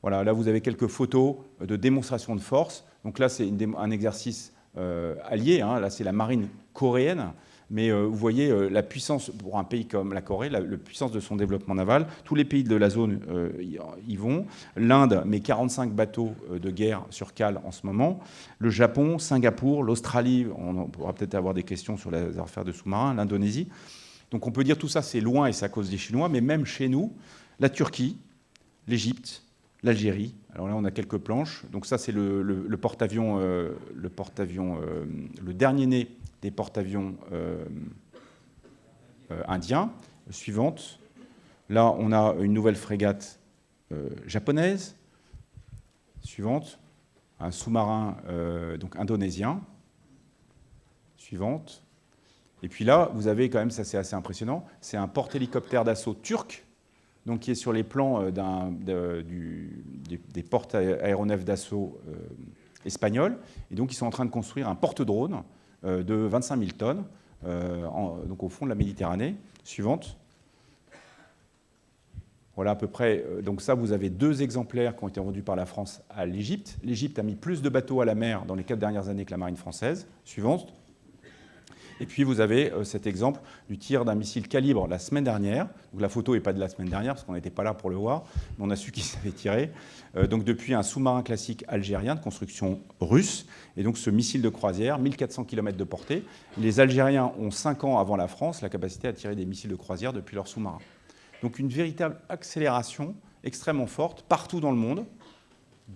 Speaker 4: Voilà, là vous avez quelques photos de démonstration de force. Donc là c'est un exercice allié, hein. Là c'est la marine coréenne, mais vous voyez la puissance, pour un pays comme la Corée, la puissance de son développement naval. Tous les pays de la zone y vont. L'Inde met 45 bateaux de guerre sur cale en ce moment. Le Japon, Singapour, l'Australie, on pourra peut-être avoir des questions sur les affaires de sous-marins, l'Indonésie. Donc on peut dire tout ça c'est loin et c'est à cause des Chinois, mais même chez nous, la Turquie, l'Égypte, l'Algérie. Alors là on a quelques planches. Donc ça c'est le porte-avions, le dernier né des porte-avions indiens. Suivante. Là on a une nouvelle frégate japonaise. Suivante. Un sous-marin donc indonésien. Suivante. Et puis là, vous avez quand même, ça c'est assez impressionnant, c'est un porte-hélicoptère d'assaut turc, donc qui est sur les plans des porte-aéronefs d'assaut espagnols. Et donc ils sont en train de construire un porte-drone de 25 000 tonnes, donc au fond de la Méditerranée. Suivante. Voilà à peu près. Donc ça, vous avez 2 exemplaires qui ont été vendus par la France à l'Égypte. L'Égypte a mis plus de bateaux à la mer dans les 4 dernières années que la marine française. Suivante. Et puis vous avez cet exemple du tir d'un missile calibre la semaine dernière. Donc la photo n'est pas de la semaine dernière parce qu'on n'était pas là pour le voir, mais on a su qu'il s'avait tiré. Donc depuis un sous-marin classique algérien de construction russe. Et donc ce missile de croisière, 1400 km de portée. Les Algériens ont 5 ans avant la France la capacité à tirer des missiles de croisière depuis leur sous-marin. Donc une véritable accélération extrêmement forte partout dans le monde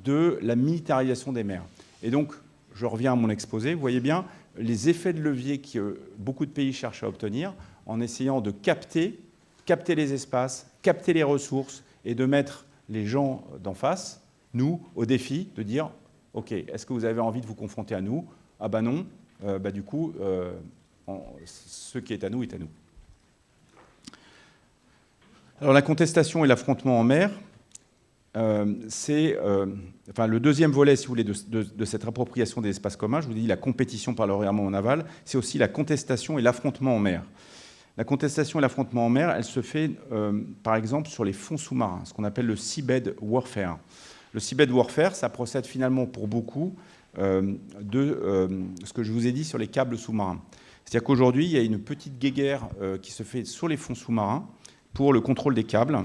Speaker 4: de la militarisation des mers. Et donc je reviens à mon exposé, vous voyez bien les effets de levier que beaucoup de pays cherchent à obtenir en essayant de capter les espaces, capter les ressources et de mettre les gens d'en face, nous, au défi de dire « Ok, est-ce que vous avez envie de vous confronter à nous ?» Ah ben non, du coup, ce qui est à nous est à nous. Alors la contestation et l'affrontement en mer, c'est le deuxième volet, si vous voulez, de cette appropriation des espaces communs. Je vous dis la compétition par le revirement en aval, c'est aussi la contestation et l'affrontement en mer. La contestation et l'affrontement en mer, elle se fait, par exemple, sur les fonds sous-marins, ce qu'on appelle le seabed warfare. Le seabed warfare, ça procède finalement pour beaucoup de ce que je vous ai dit sur les câbles sous-marins. C'est-à-dire qu'aujourd'hui, il y a une petite guéguerre qui se fait sur les fonds sous-marins pour le contrôle des câbles.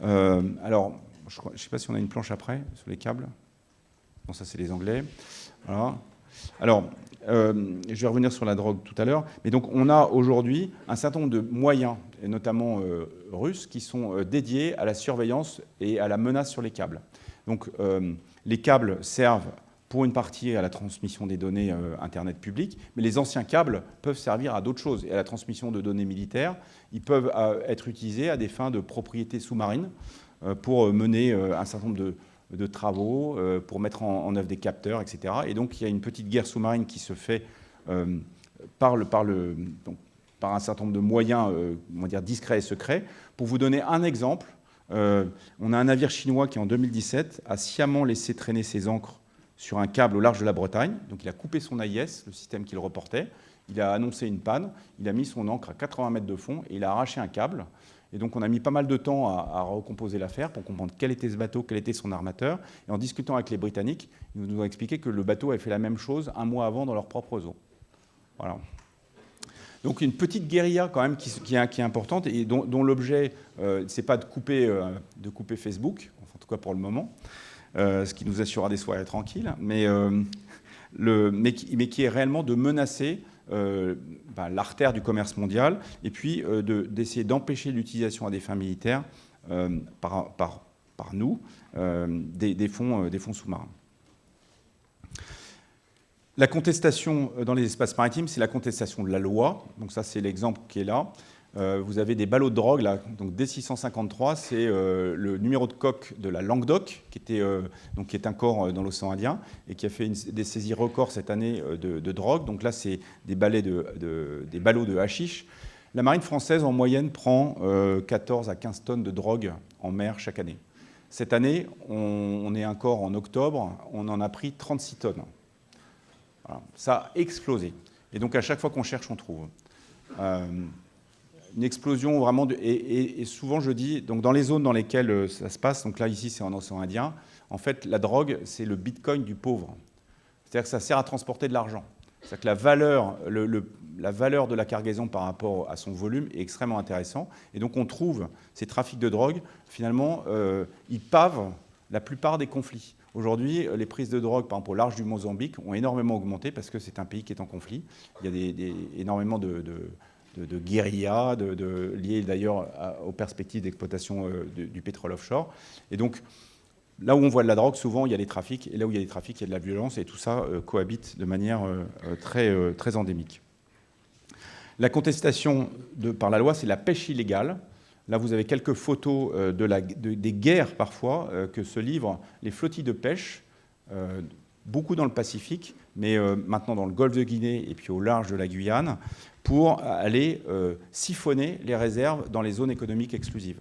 Speaker 4: Alors, je ne sais pas si on a une planche après sur les câbles. Bon, ça, c'est les Anglais. Voilà. Alors, je vais revenir sur la drogue tout à l'heure. Mais donc, on a aujourd'hui un certain nombre de moyens, et notamment russes, qui sont dédiés à la surveillance et à la menace sur les câbles. Donc, les câbles servent pour une partie à la transmission des données Internet publiques, mais les anciens câbles peuvent servir à d'autres choses et à la transmission de données militaires. Ils peuvent être utilisés à des fins de propriété sous-marine pour mener un certain nombre de travaux, pour mettre en œuvre des capteurs, etc. Et donc, il y a une petite guerre sous-marine qui se fait par un certain nombre de moyens, on va dire, discrets et secrets. Pour vous donner un exemple, on a un navire chinois qui, en 2017, a sciemment laissé traîner ses ancres sur un câble au large de la Bretagne. Donc il a coupé son AIS, le système qu'il reportait, il a annoncé une panne, il a mis son ancre à 80 mètres de fond et il a arraché un câble. Et donc on a mis pas mal de temps à recomposer l'affaire pour comprendre quel était ce bateau, quel était son armateur. Et en discutant avec les Britanniques, ils nous ont expliqué que le bateau avait fait la même chose un mois avant dans leurs propres eaux. Voilà. Donc une petite guérilla quand même qui est importante et dont l'objet, c'est pas de couper Facebook, en tout cas pour le moment, ce qui nous assurera des soirées tranquilles, mais qui est réellement de menacer l'artère du commerce mondial et puis d'essayer d'empêcher l'utilisation à des fins militaires par nous des fonds sous-marins. La contestation dans les espaces maritimes, c'est la contestation de la loi. Donc ça, c'est l'exemple qui est là. Vous avez des ballots de drogue, là. Donc D653, c'est le numéro de coque de la Languedoc, qui est un corps dans l'océan Indien, et qui a fait des saisies records cette année de drogue. Donc là, c'est des ballots de hashish. La marine française, en moyenne, prend 14 à 15 tonnes de drogue en mer chaque année. Cette année, on est encore en octobre, on en a pris 36 tonnes. Voilà. Ça a explosé. Et donc, à chaque fois qu'on cherche, on trouve. Une explosion vraiment et souvent je dis, donc dans les zones dans lesquelles ça se passe, donc là ici c'est en océan Indien, en fait la drogue c'est le bitcoin du pauvre. C'est-à-dire que ça sert à transporter de l'argent. C'est-à-dire que la valeur de la cargaison par rapport à son volume est extrêmement intéressant. Et donc on trouve ces trafics de drogue, finalement, ils pavent la plupart des conflits. Aujourd'hui, les prises de drogue, par exemple au large du Mozambique, ont énormément augmenté parce que c'est un pays qui est en conflit. Il y a énormément de guérilla, liées d'ailleurs aux perspectives d'exploitation du pétrole offshore. Et donc, là où on voit de la drogue, souvent, il y a des trafics. Et là où il y a des trafics, il y a de la violence. Et tout ça cohabite de manière très endémique. La contestation par la loi, c'est la pêche illégale. Là, vous avez quelques photos des guerres, parfois, que se livrent les flottilles de pêche, beaucoup dans le Pacifique, mais maintenant dans le golfe de Guinée et puis au large de la Guyane, pour aller siphonner les réserves dans les zones économiques exclusives.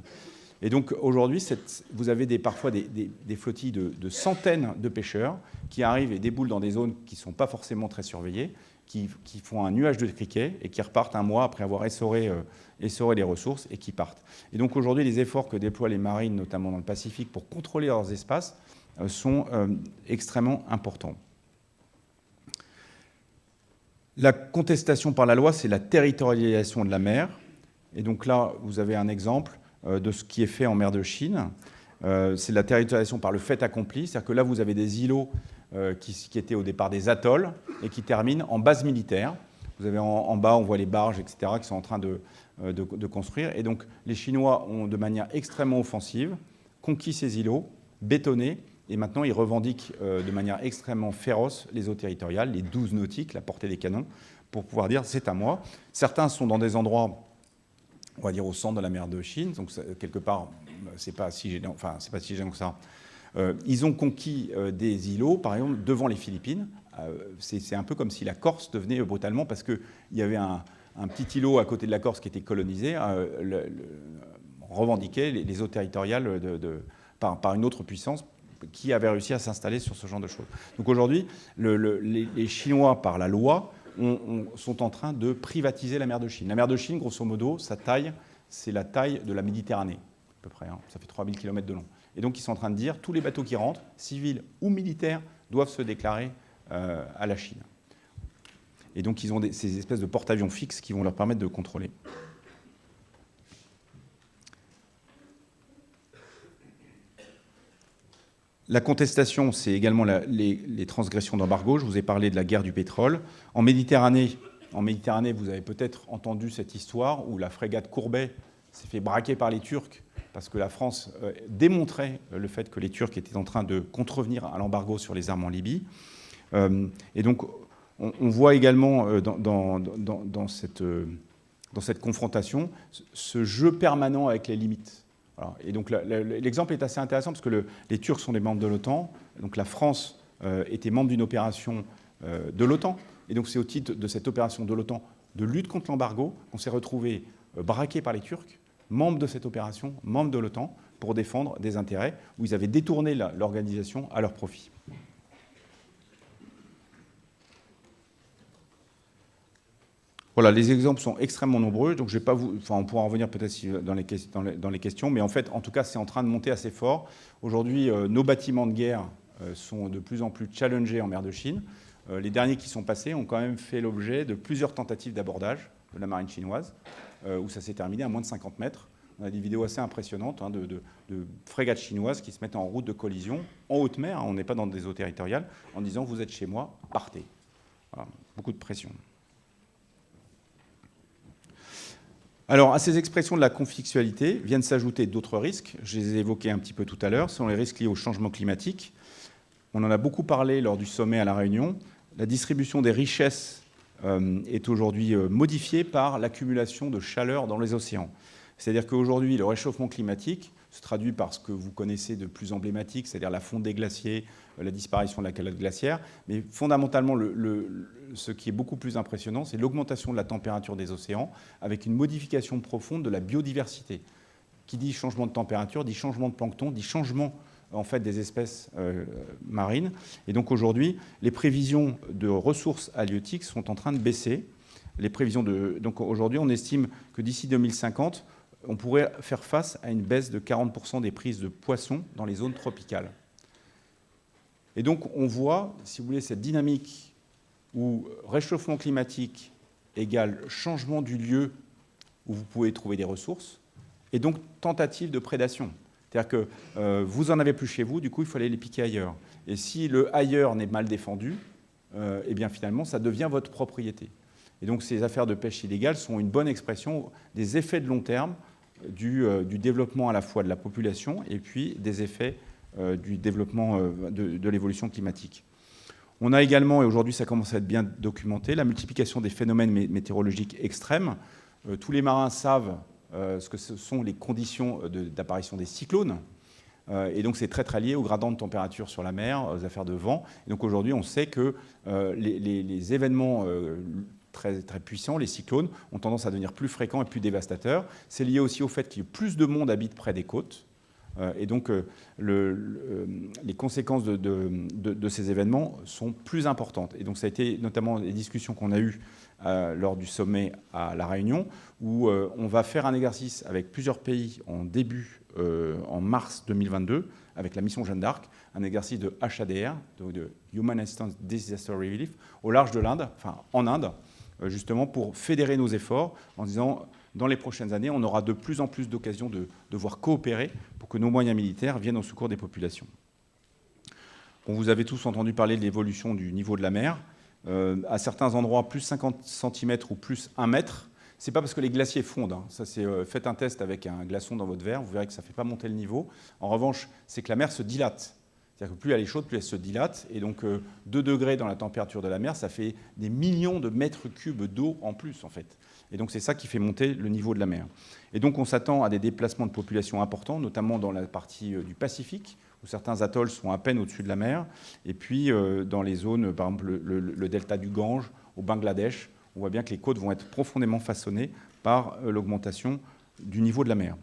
Speaker 4: Et donc aujourd'hui, vous avez parfois des flottilles de centaines de pêcheurs qui arrivent et déboulent dans des zones qui ne sont pas forcément très surveillées, qui font un nuage de criquets et qui repartent un mois après avoir essoré les ressources et qui partent. Et donc aujourd'hui, les efforts que déploient les marines, notamment dans le Pacifique, pour contrôler leurs espaces, sont extrêmement importants. La contestation par la loi, c'est la territorialisation de la mer. Et donc là, vous avez un exemple de ce qui est fait en mer de Chine. C'est la territorialisation par le fait accompli. C'est-à-dire que là, vous avez des îlots qui étaient au départ des atolls et qui terminent en base militaire. Vous avez en bas, on voit les barges, etc., qui sont en train de construire. Et donc, les Chinois ont, de manière extrêmement offensive, conquis ces îlots, bétonnés, et maintenant, ils revendiquent de manière extrêmement féroce les eaux territoriales, les 12 nautiques, la portée des canons, pour pouvoir dire « c'est à moi ». Certains sont dans des endroits, on va dire, au centre de la mer de Chine, donc quelque part, c'est pas si gênant, enfin, c'est pas si gênant que ça. Ils ont conquis des îlots, par exemple, devant les Philippines. C'est un peu comme si la Corse devenait brutalement, parce qu'il y avait un petit îlot à côté de la Corse qui était colonisé, revendiquait les eaux territoriales par une autre puissance qui avait réussi à s'installer sur ce genre de choses. Donc aujourd'hui, les Chinois, par la loi, sont en train de privatiser la mer de Chine. La mer de Chine, grosso modo, sa taille, c'est la taille de la Méditerranée, à peu près. Hein. Ça fait 3000 km de long. Et donc ils sont en train de dire, tous les bateaux qui rentrent, civils ou militaires, doivent se déclarer à la Chine. Et donc ils ont ces espèces de porte-avions fixes qui vont leur permettre de contrôler. La contestation, c'est également les transgressions d'embargo. Je vous ai parlé de la guerre du pétrole. En Méditerranée, vous avez peut-être entendu cette histoire où la frégate Courbet s'est fait braquer par les Turcs parce que la France démontrait le fait que les Turcs étaient en train de contrevenir à l'embargo sur les armes en Libye. Et donc, on voit également dans cette confrontation ce jeu permanent avec les limites. Alors, et donc l'exemple est assez intéressant parce que les Turcs sont des membres de l'OTAN. Donc la France était membre d'une opération de l'OTAN. Et donc c'est au titre de cette opération de l'OTAN de lutte contre l'embargo qu'on s'est retrouvé braqué par les Turcs, membres de cette opération, membres de l'OTAN, pour défendre des intérêts où ils avaient détourné l'organisation à leur profit. Voilà, les exemples sont extrêmement nombreux, donc je vais pas on pourra en revenir peut-être dans les questions, mais en fait, en tout cas, c'est en train de monter assez fort. Aujourd'hui, nos bâtiments de guerre sont de plus en plus challengés en mer de Chine. Les derniers qui sont passés ont quand même fait l'objet de plusieurs tentatives d'abordage de la marine chinoise, où ça s'est terminé à moins de 50 mètres. On a des vidéos assez impressionnantes de frégates chinoises qui se mettent en route de collision en haute mer, hein, on n'est pas dans des eaux territoriales, en disant « vous êtes chez moi, partez ». Voilà, beaucoup de pression. Alors, à ces expressions de la conflictualité viennent s'ajouter d'autres risques. Je les ai évoqués un petit peu tout à l'heure. Ce sont les risques liés au changement climatique. On en a beaucoup parlé lors du sommet à La Réunion. La distribution des richesses est aujourd'hui modifiée par l'accumulation de chaleur dans les océans. C'est-à-dire qu'aujourd'hui, le réchauffement climatique se traduit par ce que vous connaissez de plus emblématique, c'est-à-dire la fonte des glaciers, la disparition de la calotte glaciaire. Mais fondamentalement, ce qui est beaucoup plus impressionnant, c'est l'augmentation de la température des océans avec une modification profonde de la biodiversité. Qui dit changement de température, dit changement de plancton, dit changement en fait, des espèces marines. Et donc aujourd'hui, les prévisions de ressources halieutiques sont en train de baisser. Donc aujourd'hui, on estime que d'ici 2050, on pourrait faire face à une baisse de 40% des prises de poissons dans les zones tropicales. Et donc, on voit, si vous voulez, cette dynamique où réchauffement climatique égale changement du lieu où vous pouvez trouver des ressources, et donc tentative de prédation. C'est-à-dire que vous n'en avez plus chez vous, du coup, il faut aller les piquer ailleurs. Et si le ailleurs n'est mal défendu, eh bien finalement, ça devient votre propriété. Et donc, ces affaires de pêche illégale sont une bonne expression des effets de long terme du développement à la fois de la population et puis des effets du développement de l'évolution climatique. On a également, et aujourd'hui ça commence à être bien documenté, la multiplication des phénomènes météorologiques extrêmes. Tous les marins savent ce que ce sont les conditions d'apparition des cyclones. Et donc c'est très très lié au gradient de température sur la mer, aux affaires de vent. Et donc aujourd'hui on sait que les événements très, très puissants, les cyclones, ont tendance à devenir plus fréquents et plus dévastateurs. C'est lié aussi au fait que plus de monde habite près des côtes. Et donc, les conséquences de ces événements sont plus importantes. Et donc, ça a été notamment les discussions qu'on a eues lors du sommet à La Réunion, où on va faire un exercice avec plusieurs pays en mars 2022, avec la mission Jeanne d'Arc, un exercice de HADR, de Human Assistance Disaster Relief, au large de l'Inde, enfin en Inde, justement pour fédérer nos efforts en disant dans les prochaines années, on aura de plus en plus d'occasions de devoir coopérer pour que nos moyens militaires viennent au secours des populations. Bon, vous avez tous entendu parler de l'évolution du niveau de la mer. À certains endroits, plus 50 cm ou plus 1 mètre. Ce n'est pas parce que les glaciers fondent. Hein. Ça, faites un test avec un glaçon dans votre verre, vous verrez que ça ne fait pas monter le niveau. En revanche, c'est que la mer se dilate. C'est-à-dire que plus elle est chaude, plus elle se dilate. Et donc, 2 degrés dans la température de la mer, ça fait des millions de mètres cubes d'eau en plus, en fait. Et donc, c'est ça qui fait monter le niveau de la mer. Et donc, on s'attend à des déplacements de population importants, notamment dans la partie du Pacifique, où certains atolls sont à peine au-dessus de la mer. Et puis, dans les zones, par exemple, le delta du Gange, au Bangladesh, on voit bien que les côtes vont être profondément façonnées par l'augmentation du niveau de la mer.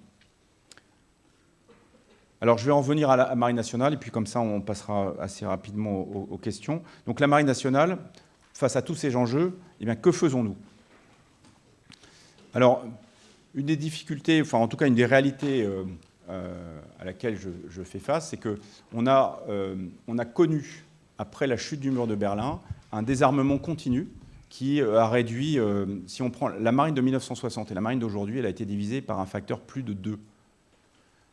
Speaker 4: Alors, je vais en revenir à la Marine nationale, et puis comme ça, on passera assez rapidement aux questions. Donc, la Marine nationale, face à tous ces enjeux, eh bien, que faisons-nous? Alors, une des difficultés, enfin, en tout cas, une des réalités à laquelle je fais face, c'est qu'on a connu, après la chute du mur de Berlin, un désarmement continu qui a réduit, si on prend la marine de 1960 et la marine d'aujourd'hui, elle a été divisée par un facteur plus de 2.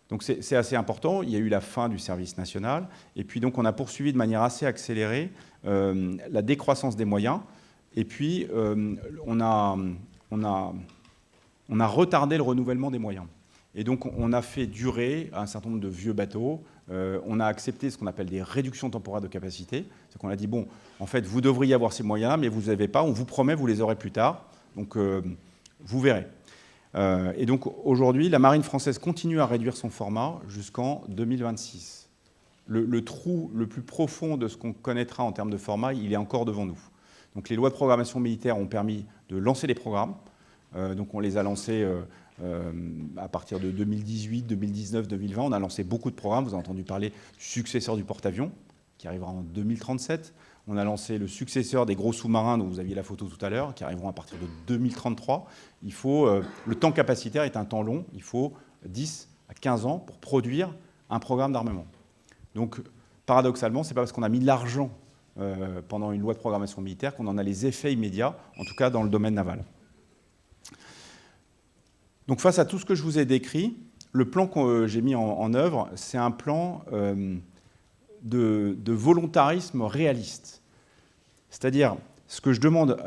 Speaker 4: Donc c'est assez important. Il y a eu la fin du service national. Et puis donc on a poursuivi de manière assez accélérée la décroissance des moyens. Et puis on a retardé le renouvellement des moyens. Et donc on a fait durer un certain nombre de vieux bateaux. On a accepté ce qu'on appelle des réductions temporaires de capacité. C'est qu'on a dit, bon, en fait, vous devriez avoir ces moyens, mais vous ne les avez pas. On vous promet, vous les aurez plus tard. Donc vous verrez. Et donc aujourd'hui, la marine française continue à réduire son format jusqu'en 2026. Le trou le plus profond de ce qu'on connaîtra en termes de format, il est encore devant nous. Donc les lois de programmation militaire ont permis de lancer les programmes. Donc on les a lancés à partir de 2018, 2019, 2020. On a lancé beaucoup de programmes. Vous avez entendu parler du successeur du porte-avions, qui arrivera en 2037. On a lancé le successeur des gros sous-marins, dont vous aviez la photo tout à l'heure, qui arriveront à partir de 2033. Le temps capacitaire est un temps long. Il faut 10 à 15 ans pour produire un programme d'armement. Donc, paradoxalement, ce n'est pas parce qu'on a mis de l'argent pendant une loi de programmation militaire qu'on en a les effets immédiats, en tout cas dans le domaine naval. Donc, face à tout ce que je vous ai décrit, le plan que j'ai mis en œuvre, c'est un plan de volontarisme réaliste. C'est-à-dire, ce que je demande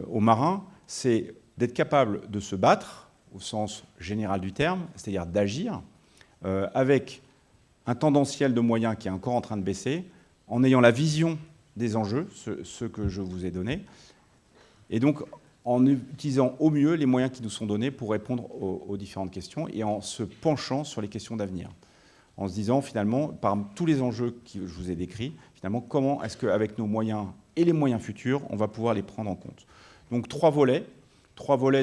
Speaker 4: aux marins, c'est d'être capable de se battre, au sens général du terme, c'est-à-dire d'agir, avec un tendanciel de moyens qui est encore en train de baisser, en ayant la vision des enjeux, ceux que je vous ai donnés, et donc en utilisant au mieux les moyens qui nous sont donnés pour répondre aux différentes questions et en se penchant sur les questions d'avenir. En se disant, finalement, par tous les enjeux que je vous ai décrits, finalement, comment est-ce qu'avec nos moyens et les moyens futurs, on va pouvoir les prendre en compte. Donc, trois volets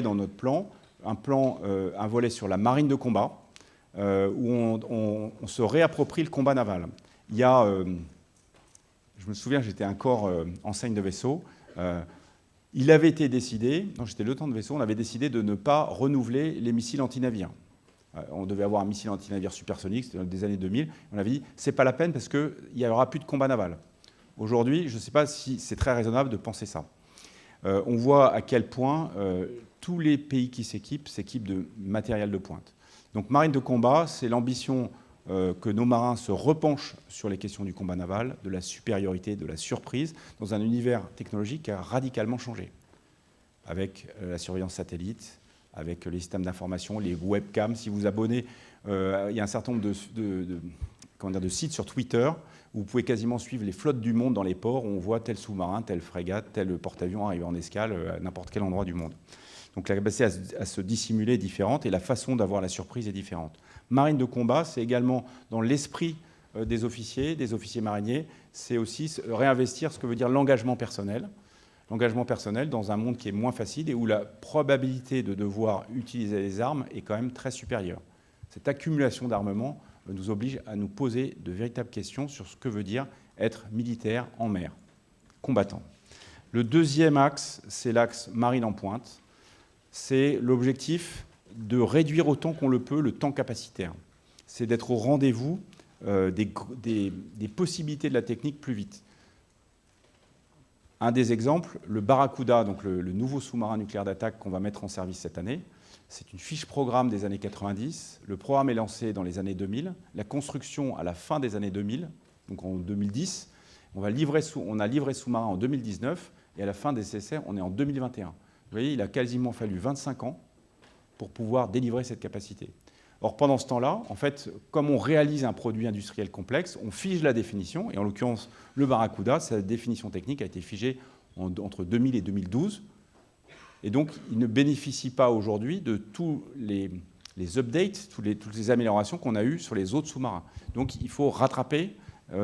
Speaker 4: dans notre plan. Un volet sur la marine de combat, où on se réapproprie le combat naval. Il y a, je me souviens, j'étais un corps enseigne de vaisseau. Il avait été décidé, non, j'étais lieutenant de vaisseau, on avait décidé de ne pas renouveler les missiles antinavires. On devait avoir un missile antinavire supersonique, c'était dans les années 2000. On avait dit, c'est pas la peine parce qu'il n'y aura plus de combat naval. Aujourd'hui, je ne sais pas si c'est très raisonnable de penser ça. On voit à quel point tous les pays qui s'équipent de matériel de pointe. Donc, marine de combat, c'est l'ambition que nos marins se repenchent sur les questions du combat naval, de la supériorité, de la surprise, dans un univers technologique qui a radicalement changé, avec la surveillance satellite, avec les systèmes d'information, les webcams. Si vous abonnez, il y a un certain nombre de sites sur Twitter où vous pouvez quasiment suivre les flottes du monde dans les ports, où on voit tel sous-marin, telle frégate, tel porte-avions arriver en escale à n'importe quel endroit du monde. Donc la capacité à se dissimuler est différente et la façon d'avoir la surprise est différente. Marine de combat, c'est également dans l'esprit des officiers mariniers, c'est aussi réinvestir ce que veut dire l'engagement personnel. L'engagement personnel dans un monde qui est moins facile et où la probabilité de devoir utiliser les armes est quand même très supérieure. Cette accumulation d'armement nous oblige à nous poser de véritables questions sur ce que veut dire être militaire en mer, combattant. Le deuxième axe, c'est l'axe marine en pointe. C'est l'objectif de réduire autant qu'on le peut le temps capacitaire. C'est d'être au rendez-vous des possibilités de la technique plus vite. Un des exemples, le Barracuda, donc le nouveau sous-marin nucléaire d'attaque qu'on va mettre en service cette année, c'est une fiche programme des années 90. Le programme est lancé dans les années 2000. La construction à la fin des années 2000, donc en 2010. On a livré sous-marin en 2019 et à la fin des essais, on est en 2021. Vous voyez, il a quasiment fallu 25 ans pour pouvoir délivrer cette capacité. Or, pendant ce temps-là, en fait, comme on réalise un produit industriel complexe, on fige la définition, et en l'occurrence, le Barracuda, sa définition technique a été figée entre 2000 et 2012, et donc il ne bénéficie pas aujourd'hui de tous les updates, toutes les améliorations qu'on a eues sur les autres sous-marins. Donc il faut rattraper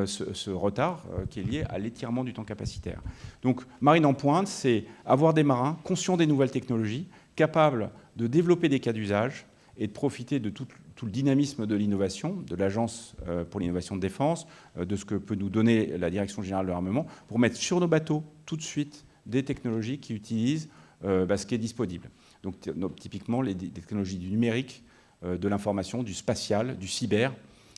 Speaker 4: ce retard qui est lié à l'étirement du temps capacitaire. Donc, marine en pointe, c'est avoir des marins conscients des nouvelles technologies, capables de développer des cas d'usage et de profiter de tout le dynamisme de l'innovation, de l'Agence pour l'innovation de défense, de ce que peut nous donner la Direction générale de l'armement, pour mettre sur nos bateaux tout de suite des technologies qui utilisent ce qui est disponible. Donc typiquement les technologies du numérique, de l'information, du spatial, du cyber,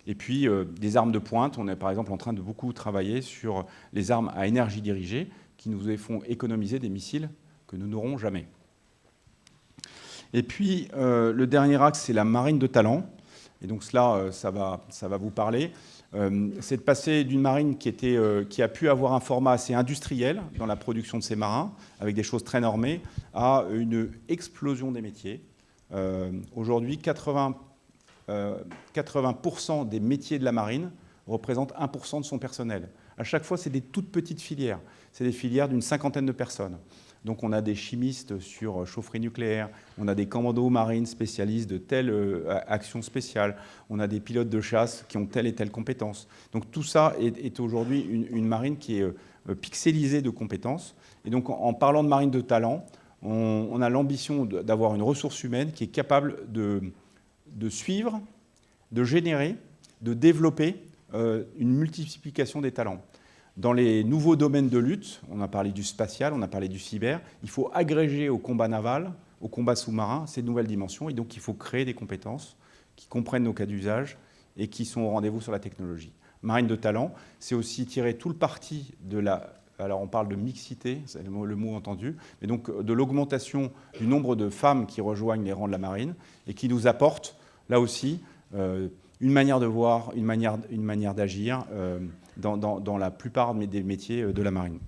Speaker 4: et puis des armes de pointe. On est par exemple en train de beaucoup travailler sur les armes à énergie dirigée qui nous font économiser des missiles que nous n'aurons jamais. Et puis, le dernier axe, c'est la marine de talent. Et donc cela, ça va vous parler. C'est de passer d'une marine qui a pu avoir un format assez industriel dans la production de ses marins, avec des choses très normées, à une explosion des métiers. Aujourd'hui, 80% des métiers de la marine représentent 1% de son personnel. À chaque fois, c'est des toutes petites filières. C'est des filières d'une 50aine de personnes. Donc on a des chimistes sur chaufferie nucléaire, on a des commandos marines spécialistes de telle action spéciale, on a des pilotes de chasse qui ont telle et telle compétence. Donc tout ça est aujourd'hui une marine qui est pixelisée de compétences. Et donc en parlant de marine de talent, on a l'ambition d'avoir une ressource humaine qui est capable de suivre, de générer, de développer une multiplication des talents. Dans les nouveaux domaines de lutte, on a parlé du spatial, on a parlé du cyber, il faut agréger au combat naval, au combat sous-marin, ces nouvelles dimensions. Et donc, il faut créer des compétences qui comprennent nos cas d'usage et qui sont au rendez-vous sur la technologie. Marine de talent, c'est aussi tirer tout le parti de la... Alors, on parle de mixité, c'est le mot entendu, mais donc de l'augmentation du nombre de femmes qui rejoignent les rangs de la marine et qui nous apportent, là aussi, une manière de voir, une manière d'agir dans la plupart des métiers de la marine.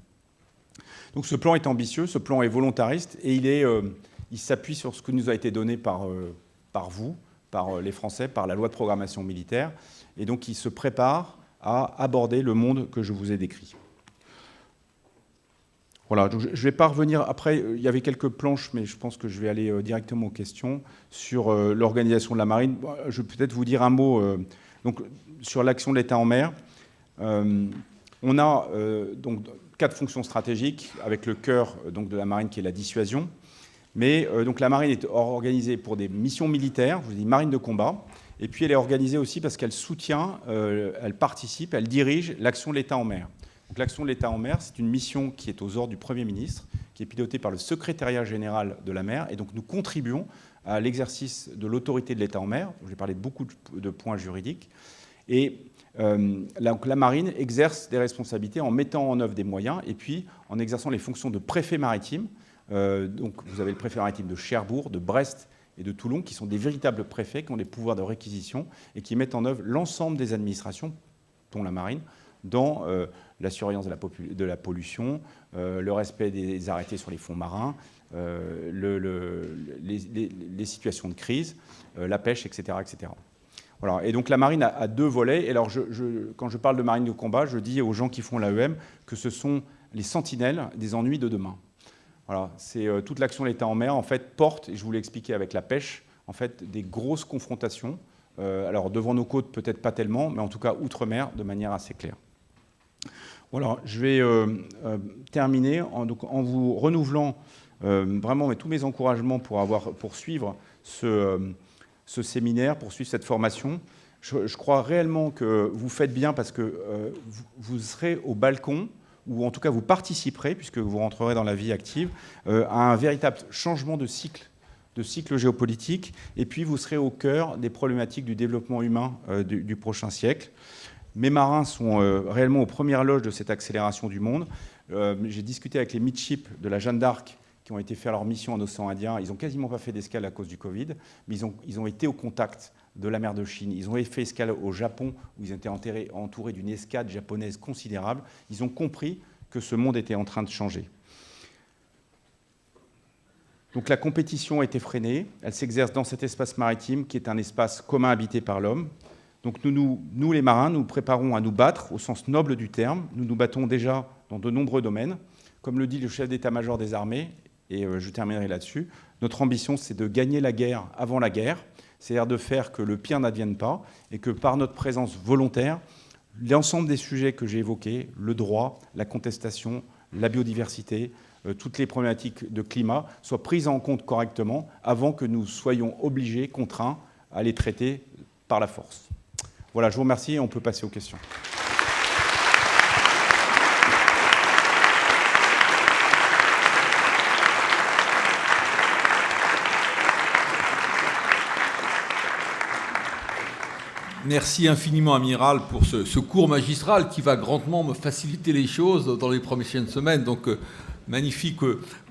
Speaker 4: Donc ce plan est ambitieux, ce plan est volontariste et il s'appuie sur ce qui nous a été donné par vous, par les Français, par la loi de programmation militaire, et donc il se prépare à aborder le monde que je vous ai décrit. Voilà, donc je ne vais pas revenir. Après, il y avait quelques planches, mais je pense que je vais aller directement aux questions sur l'organisation de la marine. Je vais peut-être vous dire un mot donc, sur l'action de l'État en mer. On a donc 4 fonctions stratégiques, avec le cœur donc, de la marine qui est la dissuasion. Mais donc, la marine est organisée pour des missions militaires, je vous dis marine de combat. Et puis, elle est organisée aussi parce qu'elle soutient, elle participe, elle dirige l'action de l'État en mer. L'action de l'État en mer, c'est une mission qui est aux ordres du Premier ministre, qui est pilotée par le secrétariat général de la mer. Et donc, nous contribuons à l'exercice de l'autorité de l'État en mer. J'ai parlé de beaucoup de points juridiques. Et la marine exerce des responsabilités en mettant en œuvre des moyens et puis en exerçant les fonctions de préfet maritime. Donc, vous avez le préfet maritime de Cherbourg, de Brest et de Toulon, qui sont des véritables préfets, qui ont des pouvoirs de réquisition et qui mettent en œuvre l'ensemble des administrations, dont la marine, dans la surveillance de la pollution, le respect des arrêtés sur les fonds marins, les situations de crise, la pêche, etc. etc. Voilà. Et donc la marine a 2 volets. Et alors quand je parle de marine de combat, je dis aux gens qui font l'AEM que ce sont les sentinelles des ennuis de demain. Voilà. C'est toute l'action de l'État en mer, en fait, porte, et je vous l'ai expliqué avec la pêche, en fait, des grosses confrontations. Alors devant nos côtes, peut-être pas tellement, mais en tout cas outre-mer, de manière assez claire. Voilà, je vais terminer en vous renouvelant vraiment tous mes encouragements pour suivre ce séminaire, pour suivre cette formation. Je crois réellement que vous faites bien parce que vous serez au balcon, ou en tout cas vous participerez, puisque vous rentrerez dans la vie active, à un véritable changement de cycle géopolitique, et puis vous serez au cœur des problématiques du développement humain du prochain siècle. Mes marins sont réellement aux premières loges de cette accélération du monde. J'ai discuté avec les midships de la Jeanne d'Arc qui ont été faire leur mission en océan Indien. Ils n'ont quasiment pas fait d'escale à cause du Covid, mais ils ont été au contact de la mer de Chine. Ils ont fait escale au Japon, où ils étaient entourés d'une escadre japonaise considérable. Ils ont compris que ce monde était en train de changer. Donc la compétition a été freinée. Elle s'exerce dans cet espace maritime qui est un espace commun habité par l'homme. Donc nous, les marins, nous préparons à nous battre au sens noble du terme. Nous nous battons déjà dans de nombreux domaines. Comme le dit le chef d'état-major des armées, et je terminerai là-dessus, notre ambition, c'est de gagner la guerre avant la guerre, c'est-à-dire de faire que le pire n'advienne pas, et que par notre présence volontaire, l'ensemble des sujets que j'ai évoqués, le droit, la contestation, la biodiversité, toutes les problématiques de climat soient prises en compte correctement avant que nous soyons obligés, contraints, à les traiter par la force. Voilà, je vous remercie et on peut passer aux questions.
Speaker 1: Merci infiniment, Amiral, pour ce cours magistral qui va grandement me faciliter les choses dans les prochaines semaines. Donc, magnifique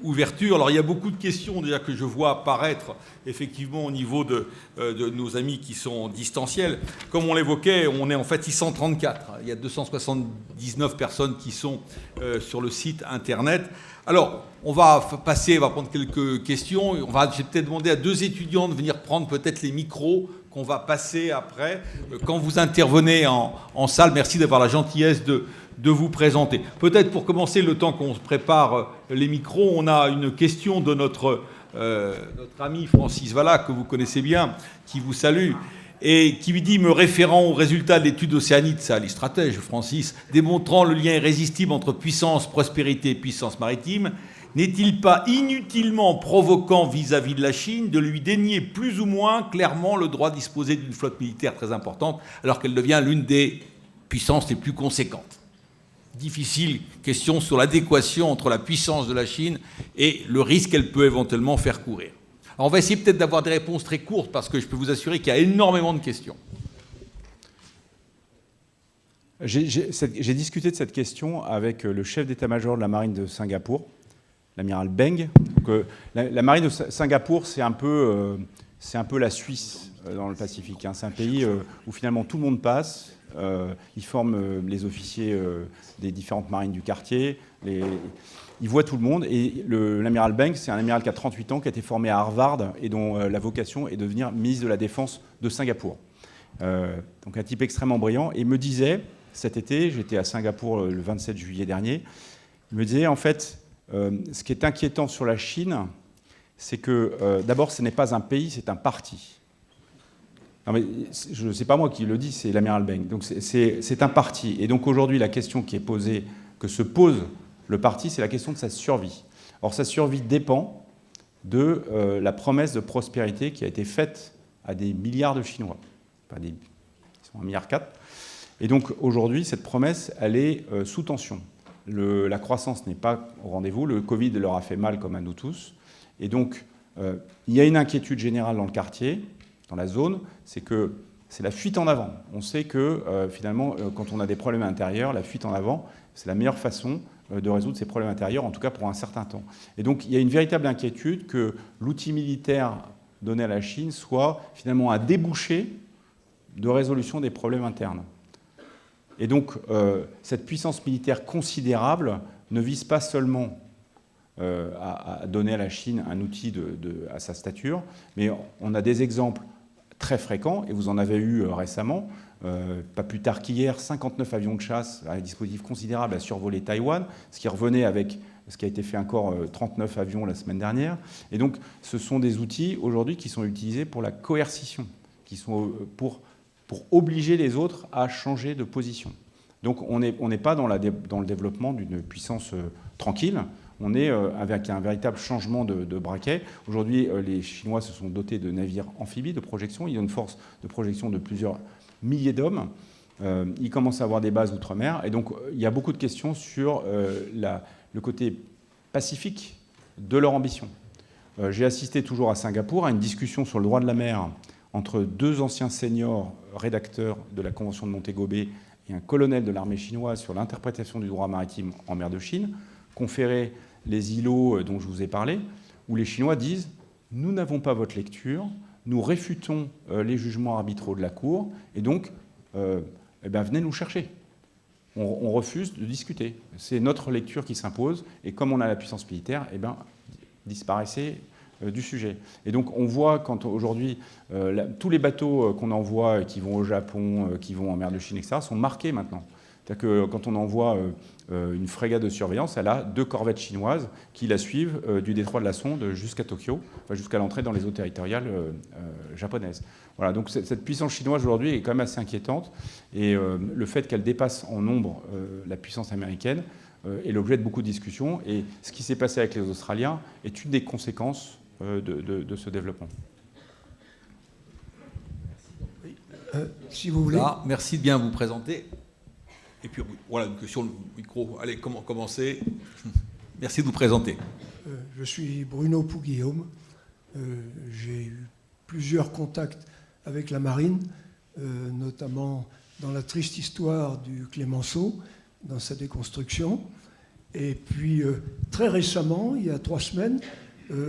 Speaker 1: ouverture. Alors, il y a beaucoup de questions déjà que je vois apparaître effectivement au niveau de nos amis qui sont distanciels. Comme on l'évoquait, on est en fait 634. Il y a 279 personnes qui sont sur le site Internet. Alors, on va prendre quelques questions. J'ai peut-être demandé à 2 étudiants de venir prendre peut-être les micros qu'on va passer après. Quand vous intervenez en salle, merci d'avoir la gentillesse de vous présenter. Peut-être pour commencer, le temps qu'on se prépare les micros, on a une question de notre ami Francis Vallat, que vous connaissez bien, qui vous salue, et qui lui dit, me référant aux résultats de l'étude océanique, ça, les stratèges, Francis, démontrant le lien irrésistible entre puissance, prospérité et puissance maritime, n'est-il pas inutilement provoquant vis-à-vis de la Chine de lui dénier plus ou moins clairement le droit de disposer d'une flotte militaire très importante, alors qu'elle devient l'une des puissances les plus conséquentes? Difficile question sur l'adéquation entre la puissance de la Chine et le risque qu'elle peut éventuellement faire courir. Alors on va essayer peut-être d'avoir des réponses très courtes, parce que je peux vous assurer qu'il y a énormément de questions.
Speaker 4: J'ai discuté de cette question avec le chef d'état-major de la marine de Singapour, l'amiral Beng. Donc, la marine de Singapour, c'est un peu la Suisse dans le Pacifique. C'est un pays où finalement tout le monde passe. Ils forment les officiers des différentes marines du quartier. Ils voient tout le monde. Et l'amiral Beng, c'est un amiral qui a 38 ans, qui a été formé à Harvard et dont la vocation est de devenir ministre de la Défense de Singapour. Donc un type extrêmement brillant. Et il me disait, cet été, j'étais à Singapour le 27 juillet dernier, il me disait en fait, ce qui est inquiétant sur la Chine, c'est que d'abord, ce n'est pas un pays, c'est un parti. Non mais je ne sais pas moi qui le dit, c'est l'amiral Beng. Donc c'est un parti. Et donc aujourd'hui, la question qui est posée, que se pose le parti, c'est la question de sa survie. Or, sa survie dépend de la promesse de prospérité qui a été faite à des milliards de Chinois. Enfin, ils sont 1,4 milliard. Et donc aujourd'hui, cette promesse, elle est sous tension. La croissance n'est pas au rendez-vous. Le Covid leur a fait mal comme à nous tous. Et donc, il y a une inquiétude générale dans le quartier, dans la zone, c'est que c'est la fuite en avant. On sait que finalement, quand on a des problèmes intérieurs, la fuite en avant, c'est la meilleure façon de résoudre ces problèmes intérieurs, en tout cas pour un certain temps. Et donc, il y a une véritable inquiétude que l'outil militaire donné à la Chine soit finalement un débouché de résolution des problèmes internes. Et donc, cette puissance militaire considérable ne vise pas seulement à donner à la Chine un outil à sa stature, mais on a des exemples très fréquents, et vous en avez eu récemment, pas plus tard qu'hier, 59 avions de chasse, un dispositif considérable à survoler Taïwan, ce qui revenait avec ce qui a été fait encore 39 avions la semaine dernière. Et donc, ce sont des outils aujourd'hui qui sont utilisés pour la coercition, qui sont pour obliger les autres à changer de position. Donc on n'est pas dans le développement d'une puissance tranquille, on est avec un véritable changement de braquet. Aujourd'hui, les Chinois se sont dotés de navires amphibies de projection, il y a une force de projection de plusieurs milliers d'hommes, ils commencent à avoir des bases outre-mer, et donc il y a beaucoup de questions sur le côté pacifique de leur ambition. J'ai assisté toujours à Singapour à une discussion sur le droit de la mer entre 2 anciens seniors rédacteurs de la Convention de Montego Bay et un colonel de l'armée chinoise sur l'interprétation du droit maritime en mer de Chine, conféré les îlots dont je vous ai parlé, où les Chinois disent « Nous n'avons pas votre lecture, nous réfutons les jugements arbitraux de la Cour, et donc venez nous chercher. On refuse de discuter. C'est notre lecture qui s'impose, et comme on a la puissance militaire, disparaissez du sujet. Et donc on voit quand aujourd'hui tous les bateaux qu'on envoie qui vont au Japon, qui vont en mer de Chine, etc., sont marqués maintenant. C'est-à-dire que quand on envoie une frégate de surveillance, elle a 2 corvettes chinoises qui la suivent du détroit de la Sonde jusqu'à Tokyo, enfin jusqu'à l'entrée dans les eaux territoriales japonaises. Voilà, donc cette puissance chinoise aujourd'hui est quand même assez inquiétante, et le fait qu'elle dépasse en nombre la puissance américaine est l'objet de beaucoup de discussions. Et ce qui s'est passé avec les Australiens est une des conséquences de ce développement.
Speaker 6: Si vous voulez.
Speaker 1: Là, merci de bien vous présenter. Et puis voilà, une question, le micro. Allez, commencez. Merci de vous présenter.
Speaker 6: Je suis Bruno Pouguillaume. J'ai eu plusieurs contacts avec la marine, notamment dans la triste histoire du Clémenceau, dans sa déconstruction. Et puis, très récemment, il y a 3 semaines,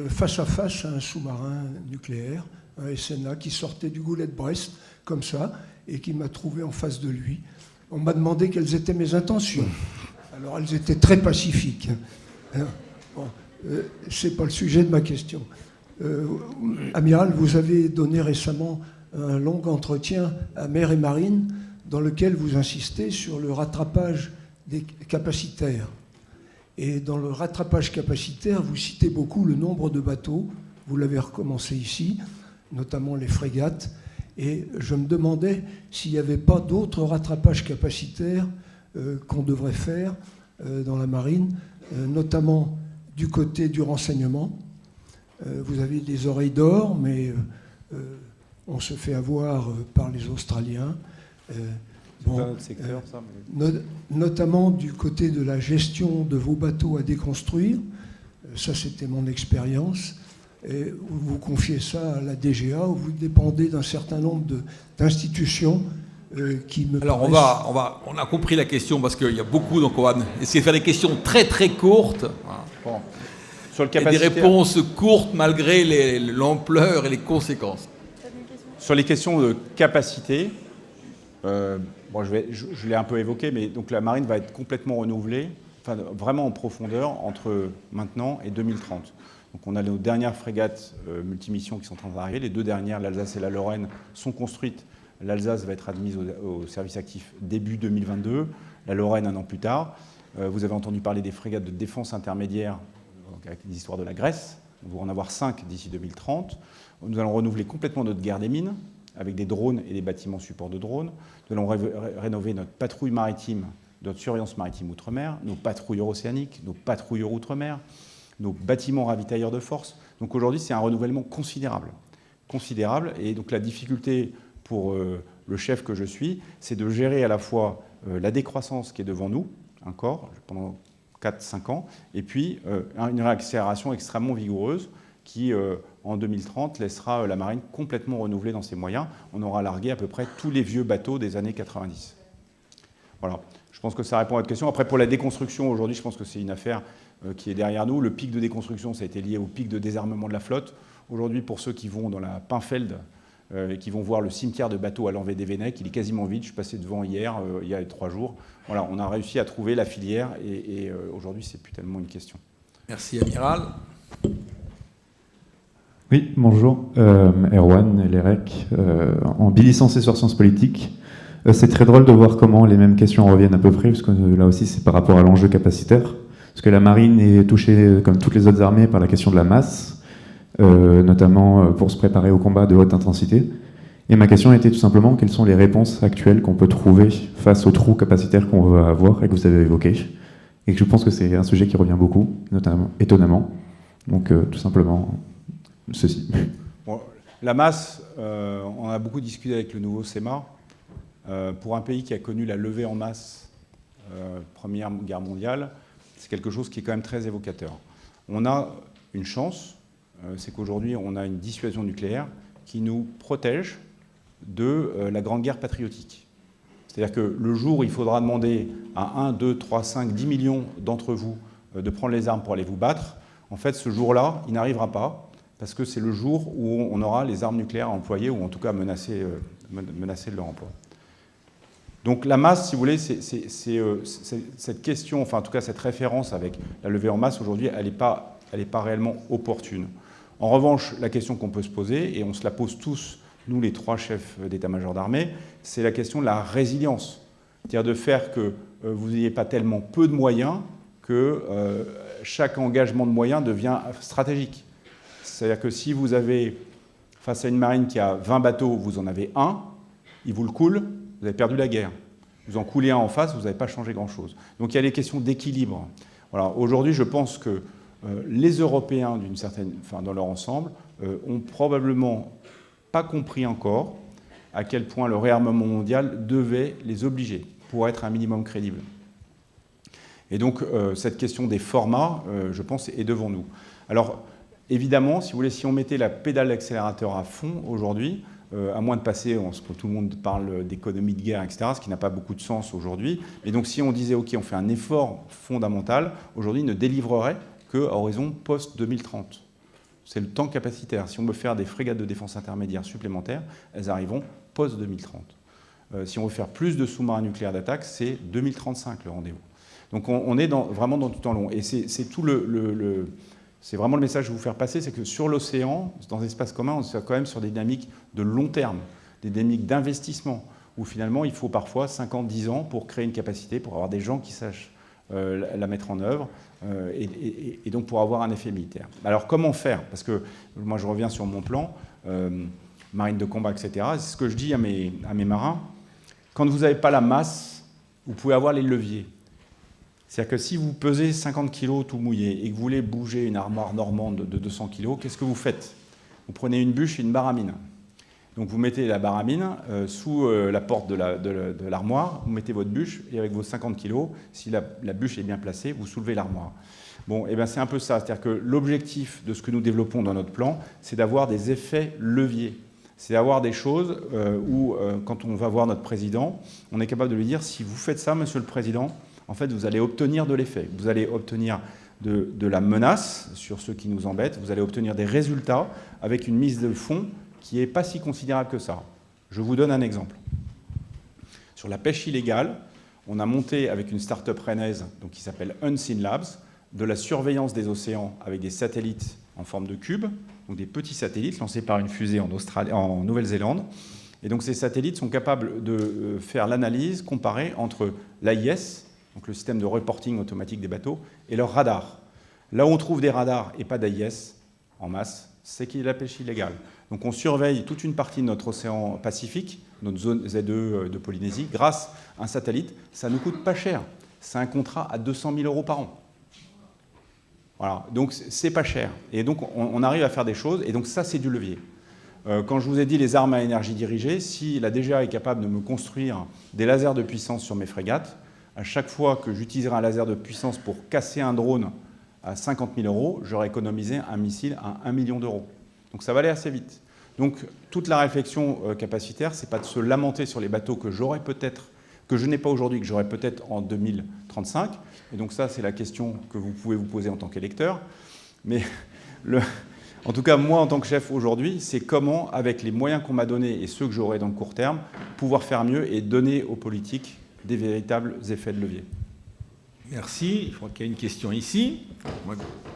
Speaker 6: face à face à un sous-marin nucléaire, un SNA qui sortait du goulet de Brest, comme ça, et qui m'a trouvé en face de lui. On m'a demandé quelles étaient mes intentions. Alors, elles étaient très pacifiques. Bon, c'est pas le sujet de ma question. Amiral, vous avez donné récemment un long entretien à Mer et Marine dans lequel vous insistez sur le rattrapage des capacitaires. Et dans le rattrapage capacitaire, vous citez beaucoup le nombre de bateaux. Vous l'avez recommencé ici, notamment les frégates. Et je me demandais s'il n'y avait pas d'autres rattrapages capacitaires qu'on devrait faire dans la marine, notamment du côté du renseignement. Vous avez des oreilles d'or, mais on se fait avoir par les Australiens.
Speaker 4: Bon, pas notre secteur, ça, mais...
Speaker 6: Notamment du côté de la gestion de vos bateaux à déconstruire. Ça, c'était mon expérience. Et vous confiez ça à la DGA, où vous dépendez d'un certain nombre d'institutions qui me
Speaker 1: Alors
Speaker 6: paraissent...
Speaker 1: on a compris la question parce qu'il y a beaucoup, donc on va essayer de faire des questions très très courtes.
Speaker 4: Bon. Sur le
Speaker 1: Et des réponses courtes malgré l'ampleur et les conséquences.
Speaker 4: Sur les questions de capacité, bon, je l'ai un peu évoqué, mais donc la marine va être complètement renouvelée, enfin, vraiment en profondeur entre maintenant et 2030. Donc on a nos dernières frégates multimissions qui sont en train d'arriver. Les 2 dernières, l'Alsace et la Lorraine, sont construites. L'Alsace va être admise au service actif début 2022, la Lorraine 1 an plus tard. Vous avez entendu parler des frégates de défense intermédiaire, donc avec les histoires de la Grèce. On va en avoir 5 d'ici 2030. Nous allons renouveler complètement notre guerre des mines, avec des drones et des bâtiments support de drones. Nous allons rénover notre patrouille maritime, notre surveillance maritime outre-mer, nos patrouilles océaniques, nos patrouilles outre-mer, nos bâtiments ravitailleurs de force. Donc aujourd'hui, c'est un renouvellement considérable. Et donc la difficulté pour le chef que je suis, c'est de gérer à la fois la décroissance qui est devant nous, encore, pendant 4-5 ans, et puis une réaccélération extrêmement vigoureuse qui, en 2030, laissera la marine complètement renouvelée dans ses moyens. On aura largué à peu près tous les vieux bateaux des années 90. Voilà. Je pense que ça répond à votre question. Après, pour la déconstruction, aujourd'hui, je pense que c'est une affaire qui est derrière nous. Le pic de déconstruction, ça a été lié au pic de désarmement de la flotte. Aujourd'hui, pour ceux qui vont dans la Pinfeld et qui vont voir le cimetière de bateaux à l'Envée-d'Evenec, il est quasiment vide. Je suis passé devant hier, il y a 3 jours. Voilà, on a réussi à trouver la filière et aujourd'hui, c'est plus tellement une question.
Speaker 1: Merci, Amiral.
Speaker 7: Oui, bonjour. Erwan Lerec, en bilicencié sur sciences politiques. C'est très drôle de voir comment les mêmes questions reviennent à peu près, parce que là aussi, c'est par rapport à l'enjeu capacitaire. Parce que la marine est touchée, comme toutes les autres armées, par la question de la masse, notamment pour se préparer au combat de haute intensité. Et ma question était tout simplement, quelles sont les réponses actuelles qu'on peut trouver face aux trous capacitaires qu'on va avoir et que vous avez évoqués. Et que je pense que c'est un sujet qui revient beaucoup, notamment, étonnamment. Donc, tout simplement, ceci.
Speaker 4: Bon, la masse, on a beaucoup discuté avec le nouveau SEMA. Pour un pays qui a connu la levée en masse, Première Guerre mondiale, c'est quelque chose qui est quand même très évocateur. On a une chance, c'est qu'aujourd'hui, on a une dissuasion nucléaire qui nous protège de la Grande Guerre patriotique. C'est-à-dire que le jour où il faudra demander à 1, 2, 3, 5, 10 millions d'entre vous de prendre les armes pour aller vous battre, en fait, ce jour-là, il n'arrivera pas, parce que c'est le jour où on aura les armes nucléaires à employer, ou en tout cas menacées de leur emploi. Donc la masse, si vous voulez, c'est cette question, enfin en tout cas cette référence avec la levée en masse aujourd'hui, elle n'est pas réellement opportune. En revanche, la question qu'on peut se poser, et on se la pose tous, nous les 3 chefs d'état-major d'armée, c'est la question de la résilience. C'est-à-dire de faire que vous n'ayez pas tellement peu de moyens que chaque engagement de moyens devient stratégique. C'est-à-dire que si vous avez, face à une marine qui a 20 bateaux, vous en avez un, il vous le coule, vous avez perdu la guerre. Vous en coulez un en face, vous n'avez pas changé grand-chose. Donc il y a les questions d'équilibre. Voilà. Aujourd'hui, je pense que les Européens, dans leur ensemble, ont probablement pas compris encore à quel point le réarmement mondial devait les obliger pour être un minimum crédible. Et donc, cette question des formats, je pense, est devant nous. Alors, évidemment, si vous voulez, si on mettait la pédale d'accélérateur à fond aujourd'hui, à moins de passer, tout le monde parle d'économie de guerre, etc., ce qui n'a pas beaucoup de sens aujourd'hui. Et donc, si on disait, OK, on fait un effort fondamental, aujourd'hui, ne délivrerait qu'à horizon post-2030. C'est le temps capacitaire. Si on veut faire des frégates de défense intermédiaires supplémentaires, elles arriveront post-2030. Si on veut faire plus de sous-marins nucléaires d'attaque, c'est 2035 le rendez-vous. Donc on est vraiment dans du temps long. Et c'est tout c'est vraiment le message que je vais vous faire passer, c'est que sur l'océan, dans l'espace commun, on est quand même sur des dynamiques de long terme, des dynamiques d'investissement, où finalement il faut parfois 5 ans, 10 ans pour créer une capacité, pour avoir des gens qui sachent la mettre en œuvre, et donc pour avoir un effet militaire. Alors comment faire? Parce que moi je reviens sur mon plan, marine de combat, etc. C'est ce que je dis à mes marins. Quand vous n'avez pas la masse, vous pouvez avoir les leviers. C'est-à-dire que si vous pesez 50 kg tout mouillé et que vous voulez bouger une armoire normande de 200 kg, qu'est-ce que vous faites? Vous prenez une bûche et une baramine. Donc vous mettez la baramine sous la porte de l'armoire, vous mettez votre bûche et avec vos 50 kg, si la bûche est bien placée, vous soulevez l'armoire. Bon, et bien c'est un peu ça. C'est-à-dire que l'objectif de ce que nous développons dans notre plan, c'est d'avoir des effets leviers. C'est d'avoir des choses où, quand on va voir notre président, on est capable de lui dire, si vous faites ça, monsieur le président, en fait, vous allez obtenir de l'effet. Vous allez obtenir de la menace sur ceux qui nous embêtent. Vous allez obtenir des résultats avec une mise de fonds qui n'est pas si considérable que ça. Je vous donne un exemple. Sur la pêche illégale, on a monté avec une start-up rennaise qui s'appelle Unseen Labs, de la surveillance des océans avec des satellites en forme de cube, donc des petits satellites lancés par une fusée en Nouvelle-Zélande. Et donc ces satellites sont capables de faire l'analyse comparée entre l'AIS, donc le système de reporting automatique des bateaux, et leurs radars. Là où on trouve des radars et pas d'AIS en masse, c'est qu'il y a la pêche illégale. Donc on surveille toute une partie de notre océan Pacifique, notre zone ZE de Polynésie, grâce à un satellite. Ça ne nous coûte pas cher. C'est un contrat à 200 000 € par an. Voilà, donc c'est pas cher. Et donc on arrive à faire des choses, et donc ça c'est du levier. Quand je vous ai dit les armes à énergie dirigée, si la DGA est capable de me construire des lasers de puissance sur mes frégates, à chaque fois que j'utiliserai un laser de puissance pour casser un drone à 50 000 €, j'aurai économisé un missile à 1 million d'euros. Donc ça va aller assez vite. Donc toute la réflexion capacitaire, c'est pas de se lamenter sur les bateaux que j'aurai peut-être, que je n'ai pas aujourd'hui, que j'aurai peut-être en 2035. Et donc ça, c'est la question que vous pouvez vous poser en tant qu'électeur. Mais en tout cas, moi, en tant que chef aujourd'hui, c'est comment, avec les moyens qu'on m'a donnés et ceux que j'aurai dans le court terme, pouvoir faire mieux et donner aux politiques des véritables effets de levier.
Speaker 1: Merci. Je crois qu'il y a une question ici.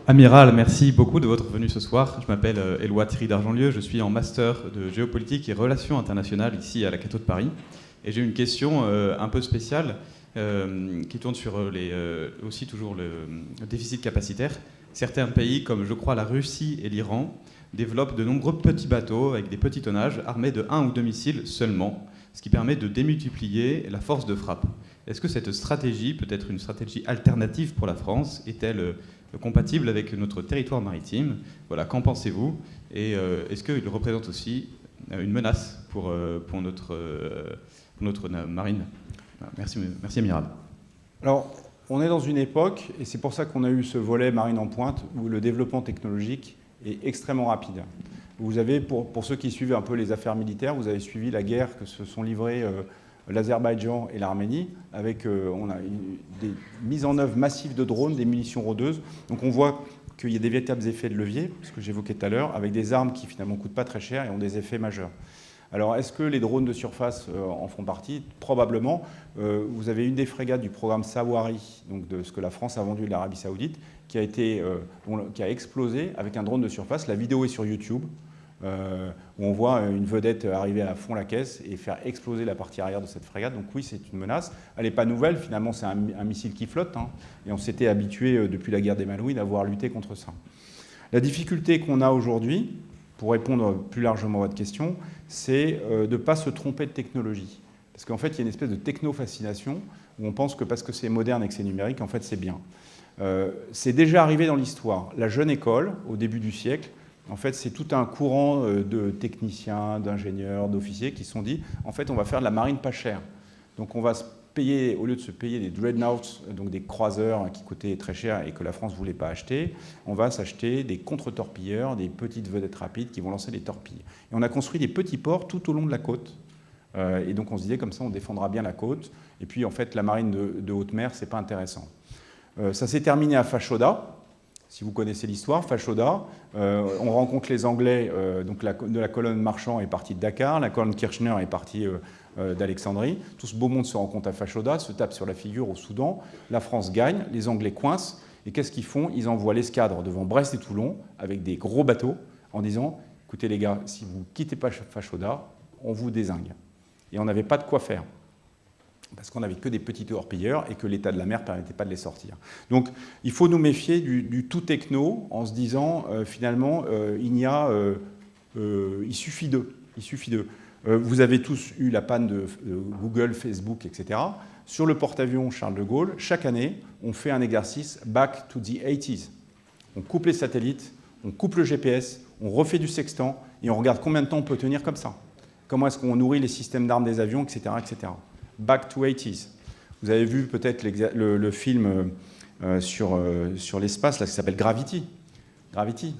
Speaker 8: Amiral, merci beaucoup de votre venue ce soir. Je m'appelle Éloi Thierry d'Argentlieu. Je suis en master de géopolitique et relations internationales ici à la Cato de Paris. Et j'ai une question un peu spéciale qui tourne sur aussi toujours le déficit capacitaire. Certains pays, comme je crois la Russie et l'Iran, développent de nombreux petits bateaux avec des petits tonnages armés de 1 ou 2 missiles seulement, ce qui permet de démultiplier la force de frappe. Est-ce que cette stratégie peut être une stratégie alternative pour la France? Est-elle compatible avec notre territoire maritime? Voilà, qu'en pensez-vous? Et est-ce qu'il représente aussi une menace pour notre marine? Merci, amiral.
Speaker 4: Alors, on est dans une époque, et c'est pour ça qu'on a eu ce volet marine en pointe, où le développement technologique est extrêmement rapide. Vous avez, pour ceux qui suivent un peu les affaires militaires, vous avez suivi la guerre que se sont livrées l'Azerbaïdjan et l'Arménie, avec on a des mises en œuvre massives de drones, des munitions rôdeuses. Donc on voit qu'il y a des véritables effets de levier, ce que j'évoquais tout à l'heure, avec des armes qui finalement ne coûtent pas très cher et ont des effets majeurs. Alors est-ce que les drones de surface en font partie? Probablement. Vous avez une des frégates du programme Sawari, donc de ce que la France a vendu de l'Arabie Saoudite, qui a explosé avec un drone de surface. La vidéo est sur YouTube. Où on voit une vedette arriver à fond la caisse et faire exploser la partie arrière de cette frégate. Donc oui, c'est une menace. Elle n'est pas nouvelle, finalement, c'est un missile qui flotte. Hein, et on s'était habitué depuis la guerre des Malouines à avoir lutté contre ça. La difficulté qu'on a aujourd'hui, pour répondre plus largement à votre question, c'est de ne pas se tromper de technologie. Parce qu'en fait, il y a une espèce de techno-fascination où on pense que parce que c'est moderne et que c'est numérique, en fait, c'est bien. C'est déjà arrivé dans l'histoire. La jeune école, au début du siècle, en fait, c'est tout un courant de techniciens, d'ingénieurs, d'officiers qui se sont dit, en fait, on va faire de la marine pas chère. Donc on va se payer, au lieu de se payer des dreadnoughts, donc des croiseurs qui coûtaient très cher et que la France ne voulait pas acheter, on va s'acheter des contre-torpilleurs, des petites vedettes rapides qui vont lancer des torpilles. Et on a construit des petits ports tout au long de la côte. Et donc on se disait, comme ça, on défendra bien la côte. Et puis, en fait, la marine de haute mer, c'est pas intéressant. Ça s'est terminé à Fashoda. Si vous connaissez l'histoire, Fashoda, on rencontre les Anglais, donc de la colonne Marchand est partie de Dakar, la colonne Kirchner est partie d'Alexandrie. Tout ce beau monde se rencontre à Fashoda, se tape sur la figure au Soudan. La France gagne, les Anglais coincent. Et qu'est-ce qu'ils font? Ils envoient l'escadre devant Brest et Toulon avec des gros bateaux en disant, écoutez les gars, si vous ne quittez pas Fashoda, on vous dézingue. Et on n'avait pas de quoi faire. Parce qu'on n'avait que des petits torpilleurs et que l'état de la mer ne permettait pas de les sortir. Donc il faut nous méfier du tout techno en se disant finalement il suffit d'eux. Vous avez tous eu la panne de Google, Facebook, etc. Sur le porte-avions Charles de Gaulle, chaque année, on fait un exercice back to the 80s. On coupe les satellites, on coupe le GPS, on refait du sextant et on regarde combien de temps on peut tenir comme ça. Comment est-ce qu'on nourrit les systèmes d'armes des avions, etc., etc. Back to 80s. Vous avez vu peut-être le film sur l'espace, là, qui s'appelle Gravity. Gravity.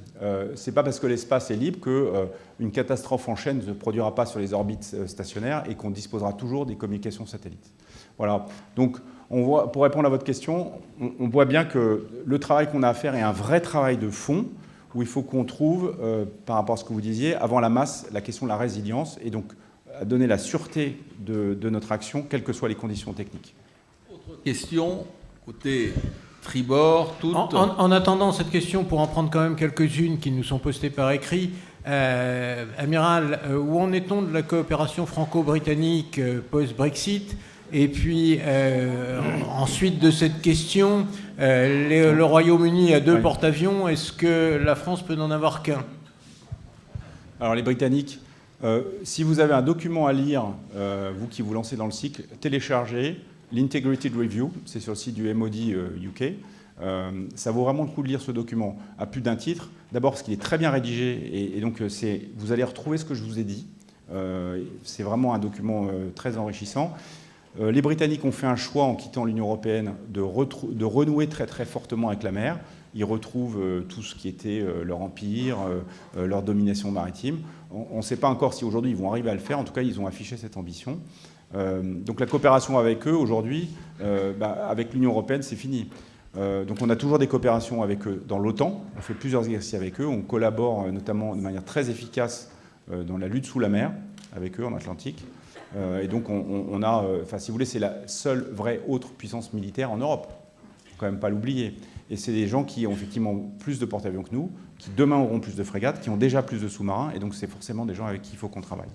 Speaker 4: C'est pas parce que l'espace est libre qu'une catastrophe en chaîne ne se produira pas sur les orbites stationnaires et qu'on disposera toujours des communications satellites. Voilà. Donc, on voit, pour répondre à votre question, on voit bien que le travail qu'on a à faire est un vrai travail de fond, où il faut qu'on trouve, par rapport à ce que vous disiez, avant la masse, la question de la résilience, et donc à donner la sûreté de notre action, quelles que soient les conditions techniques.
Speaker 1: Autre question, côté tribord, toutes...
Speaker 3: En attendant cette question, pour en prendre quand même quelques-unes qui nous sont postées par écrit, Amiral, où en est-on de la coopération franco-britannique post-Brexit? Et puis, ensuite de cette question, le Royaume-Uni a 2 porte-avions. Est-ce que la France peut n'en avoir qu'un?
Speaker 4: Alors, les Britanniques, si vous avez un document à lire, vous qui vous lancez dans le cycle, téléchargez l'Integrated Review, c'est sur le site du MOD UK. Ça vaut vraiment le coup de lire ce document à plus d'un titre. D'abord parce qu'il est très bien rédigé et donc vous allez retrouver ce que je vous ai dit. C'est vraiment un document très enrichissant. Les Britanniques ont fait un choix en quittant l'Union européenne de renouer très très fortement avec la mer. Ils retrouvent tout ce qui était leur empire, leur domination maritime. On ne sait pas encore si aujourd'hui ils vont arriver à le faire. En tout cas, ils ont affiché cette ambition. Donc la coopération avec eux aujourd'hui, avec l'Union européenne, c'est fini. Donc on a toujours des coopérations avec eux dans l'OTAN. On fait plusieurs exercices avec eux. On collabore notamment de manière très efficace dans la lutte sous la mer avec eux en Atlantique. Et donc on a, si vous voulez, c'est la seule vraie autre puissance militaire en Europe. Il ne faut quand même pas l'oublier. Et c'est des gens qui ont effectivement plus de porte-avions que nous, qui demain auront plus de frégates, qui ont déjà plus de sous-marins, et donc c'est forcément des gens avec qui il faut qu'on travaille.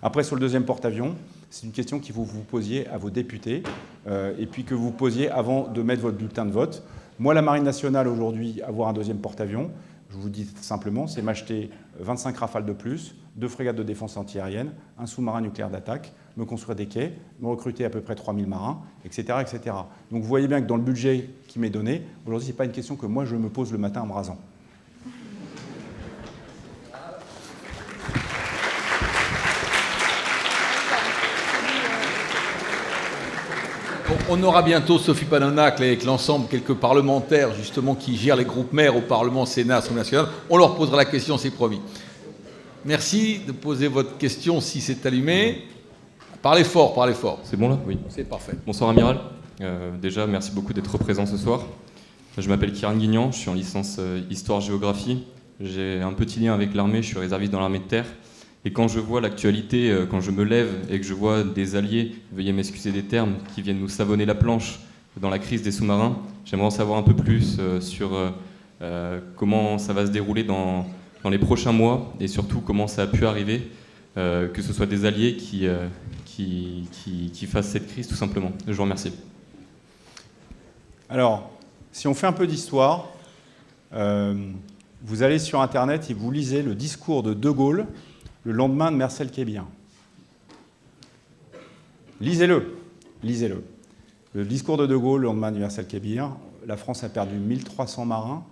Speaker 4: Après, sur le deuxième porte-avions, c'est une question qu'il faut que vous posiez à vos députés, et puis que vous posiez avant de mettre votre bulletin de vote. Moi, la Marine nationale, aujourd'hui, avoir un deuxième porte-avions, je vous dis simplement, c'est m'acheter 25 Rafales de plus, 2 frégates de défense antiaérienne, un sous-marin nucléaire d'attaque, me construire des quais, me recruter à peu près 3000 marins, etc., etc. Donc vous voyez bien que dans le budget qui m'est donné, aujourd'hui, ce n'est pas une question que moi je me pose le matin en me rasant.
Speaker 1: On aura bientôt Sophie Panonacle avec l'ensemble, quelques parlementaires justement qui gèrent les groupes maires au Parlement, Sénat, Assemblée nationale. On leur posera la question, c'est promis. Merci de poser votre question si c'est allumé. Parlez fort, parlez fort.
Speaker 9: C'est bon là? Oui.
Speaker 1: C'est parfait.
Speaker 9: Bonsoir Amiral. Déjà, merci beaucoup d'être présent ce soir. Je m'appelle Kiran Guignan, je suis en licence Histoire-Géographie. J'ai un petit lien avec l'armée, je suis réserviste dans l'armée de terre. Et quand je vois l'actualité, quand je me lève et que je vois des alliés, veuillez m'excuser des termes, qui viennent nous savonner la planche dans la crise des sous-marins, j'aimerais en savoir un peu plus sur comment ça va se dérouler dans les prochains mois et surtout comment ça a pu arriver, que ce soit des alliés qui fassent cette crise tout simplement. Je vous remercie.
Speaker 4: Alors, si on fait un peu d'histoire, vous allez sur Internet et vous lisez le discours de De Gaulle le lendemain de Mercel-Québien. Lisez-le. Lisez-le. Le discours de De Gaulle, le lendemain du Marcel Kébir, la France a perdu 1300 marins,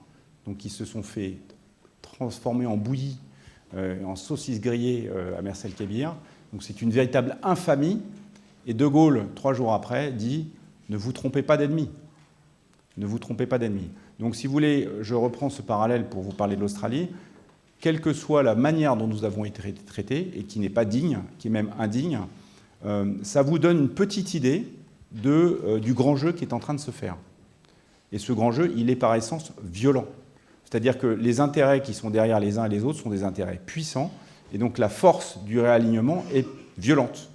Speaker 4: donc qui se sont fait transformer en bouillie, en saucisses grillées à Marcel Kébir. Donc c'est une véritable infamie. Et De Gaulle, 3 jours après, dit « Ne vous trompez pas d'ennemis. Ne vous trompez pas d'ennemis. » Donc si vous voulez, je reprends ce parallèle pour vous parler de l'Australie. Quelle que soit la manière dont nous avons été traités, et qui n'est pas digne, qui est même indigne, ça vous donne une petite idée du grand jeu qui est en train de se faire. Et ce grand jeu, il est par essence violent. C'est-à-dire que les intérêts qui sont derrière les uns et les autres sont des intérêts puissants, et donc la force du réalignement est violente.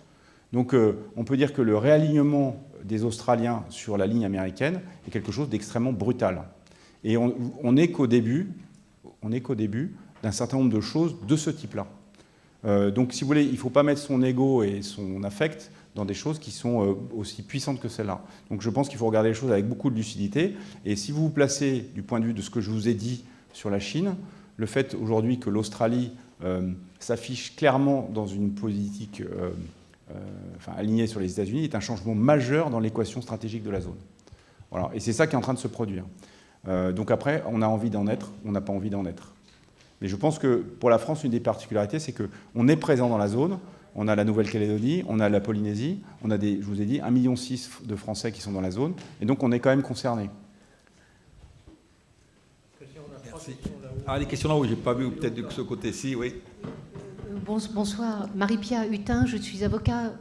Speaker 4: Donc on peut dire que le réalignement des Australiens sur la ligne américaine est quelque chose d'extrêmement brutal. Et on n'est qu'au début d'un certain nombre de choses de ce type-là. Donc si vous voulez, il ne faut pas mettre son ego et son affect dans des choses qui sont aussi puissantes que celles-là. Donc je pense qu'il faut regarder les choses avec beaucoup de lucidité. Et si vous vous placez du point de vue de ce que je vous ai dit sur la Chine, le fait aujourd'hui que l'Australie s'affiche clairement dans une politique alignée sur les États-Unis est un changement majeur dans l'équation stratégique de la zone. Voilà. Et c'est ça qui est en train de se produire. Donc après, on a envie d'en être, on n'a pas envie d'en être. Mais je pense que pour la France, une des particularités, c'est qu'on est présent dans la zone. On a la Nouvelle-Calédonie, on a la Polynésie, on a je vous ai dit, 1,6 million de Français qui sont dans la zone. Et donc, on est quand même concernés.
Speaker 1: Merci. Ah, les questions là où je n'ai pas vu, peut-être de ce côté-ci, oui.
Speaker 10: Bonsoir, Marie-Pia Hutin, je suis avocat,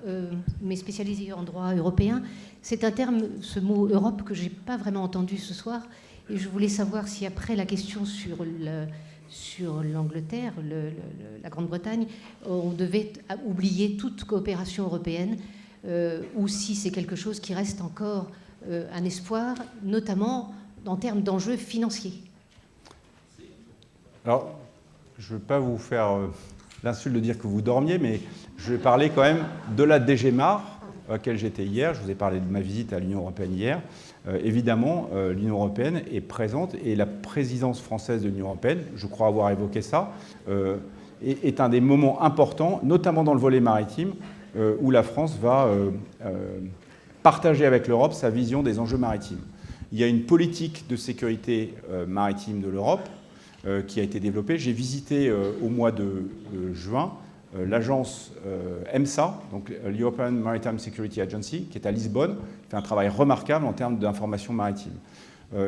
Speaker 10: mais spécialisée en droit européen. C'est un terme, ce mot Europe, que je n'ai pas vraiment entendu ce soir. Et je voulais savoir si après la question sur l'Angleterre, la Grande-Bretagne, on devait oublier toute coopération européenne, ou si c'est quelque chose qui reste encore un espoir, notamment en termes d'enjeux financiers.
Speaker 4: Alors, je ne veux pas vous faire l'insulte de dire que vous dormiez, mais je vais parler quand même de la DGMAR, à laquelle j'étais hier. Je vous ai parlé de ma visite à l'Union européenne hier. Évidemment, l'Union européenne est présente et la présidence française de l'Union européenne, je crois avoir évoqué ça, est un des moments importants, notamment dans le volet maritime, où la France va partager avec l'Europe sa vision des enjeux maritimes. Il y a une politique de sécurité maritime de l'Europe qui a été développée. J'ai visité au mois de juin l'agence EMSA, donc l'European Maritime Security Agency, qui est à Lisbonne, qui fait un travail remarquable en termes d'information maritime.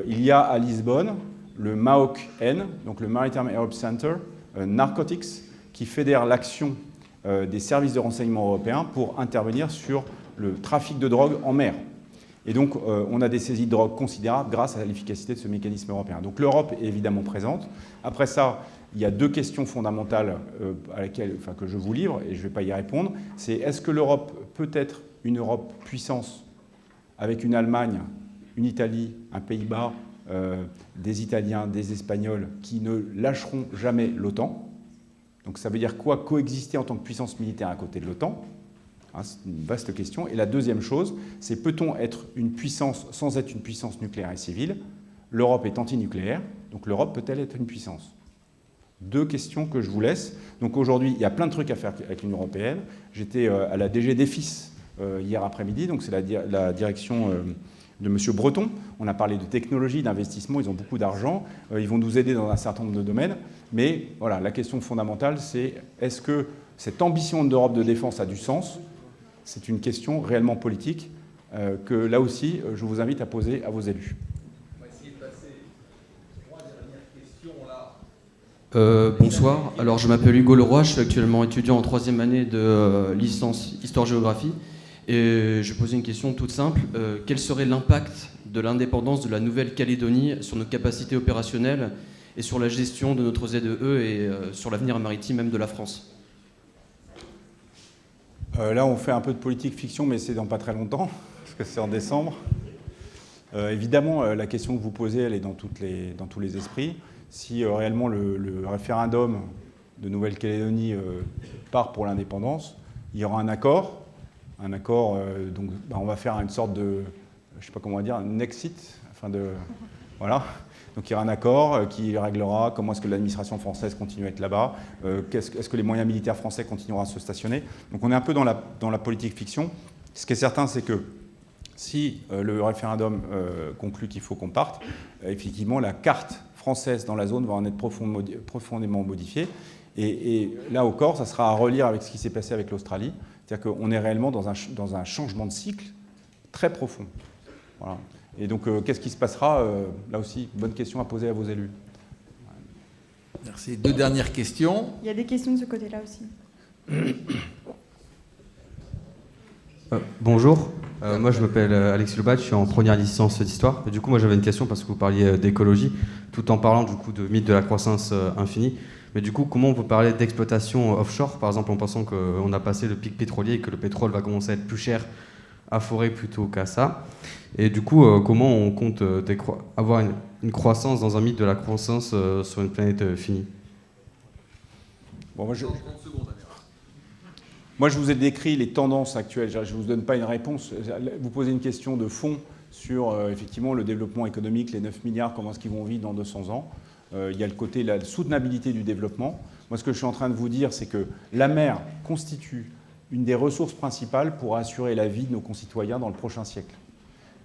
Speaker 4: Il y a à Lisbonne le MAOC-N, donc le Maritime Europe Center Narcotics, qui fédère l'action des services de renseignement européens pour intervenir sur le trafic de drogue en mer. Et donc, on a des saisies de drogue considérables grâce à l'efficacité de ce mécanisme européen. Donc, l'Europe est évidemment présente. Après ça, il y a 2 questions fondamentales que je vous livre, et je ne vais pas y répondre. C'est est-ce que l'Europe peut être une Europe puissance avec une Allemagne, une Italie, un Pays-Bas, des Italiens, des Espagnols qui ne lâcheront jamais l'OTAN. Donc, ça veut dire quoi? Coexister en tant que puissance militaire à côté de l'OTAN. C'est une vaste question. Et la deuxième chose, c'est peut-on être une puissance sans être une puissance nucléaire et civile? L'Europe est antinucléaire, donc l'Europe peut-elle être une puissance? 2 questions que je vous laisse. Donc aujourd'hui, il y a plein de trucs à faire avec l'Union européenne. J'étais à la DG DEFIS hier après-midi, donc c'est la direction de M. Breton. On a parlé de technologie, d'investissement, ils ont beaucoup d'argent, ils vont nous aider dans un certain nombre de domaines. Mais voilà, la question fondamentale, c'est est-ce que cette ambition d'Europe de défense a du sens? C'est une question réellement politique que, là aussi, je vous invite à poser à vos élus.
Speaker 1: On va essayer de passer aux 3 dernières questions, là.
Speaker 11: Bonsoir, alors je m'appelle Hugo Leroy, je suis actuellement étudiant en 3e année de licence Histoire-Géographie. Et je posais une question toute simple. Quel serait l'impact de l'indépendance de la Nouvelle-Calédonie sur nos capacités opérationnelles et sur la gestion de notre ZEE et sur l'avenir maritime même de la France?
Speaker 4: Là, on fait un peu de politique fiction, mais c'est dans pas très longtemps, parce que c'est en décembre. Évidemment, la question que vous posez, elle est dans tous les esprits. Si réellement le référendum de Nouvelle-Calédonie part pour l'indépendance, il y aura un accord. Donc on va faire une sorte de, je ne sais pas comment on va dire, un exit. Voilà. Donc il y aura un accord qui réglera comment est-ce que l'administration française continue à être là-bas, est-ce que les moyens militaires français continueront à se stationner. Donc on est un peu dans la politique fiction. Ce qui est certain, c'est que si le référendum conclut qu'il faut qu'on parte, effectivement, la carte française dans la zone va en être profondément modifiée. Et là encore, ça sera à relire avec ce qui s'est passé avec l'Australie. C'est-à-dire qu'on est réellement dans un changement de cycle très profond. Voilà. Et donc, qu'est-ce qui se passera là aussi, bonne question à poser à vos élus.
Speaker 1: Merci. 2 dernières questions.
Speaker 12: Il y a des questions de ce côté-là aussi.
Speaker 13: Bonjour, moi je m'appelle Alexis Lebat, je suis en première licence d'histoire. Du coup, moi j'avais une question parce que vous parliez d'écologie, tout en parlant du coup de mythe de la croissance infinie. Mais du coup, comment vous parlez d'exploitation offshore, par exemple, en pensant qu'on a passé le pic pétrolier et que le pétrole va commencer à être plus cher à forer plutôt qu'à ça. Et du coup, comment on compte avoir une croissance dans un mythe de la croissance sur une planète finie?
Speaker 4: Bon, moi, je vous ai décrit les tendances actuelles. Je ne vous donne pas une réponse. Vous posez une question de fond sur effectivement le développement économique, les 9 milliards, comment est-ce qu'ils vont vivre dans 200 ans. Il y a le côté la soutenabilité du développement. Moi, ce que je suis en train de vous dire, c'est que la mer constitue une des ressources principales pour assurer la vie de nos concitoyens dans le prochain siècle.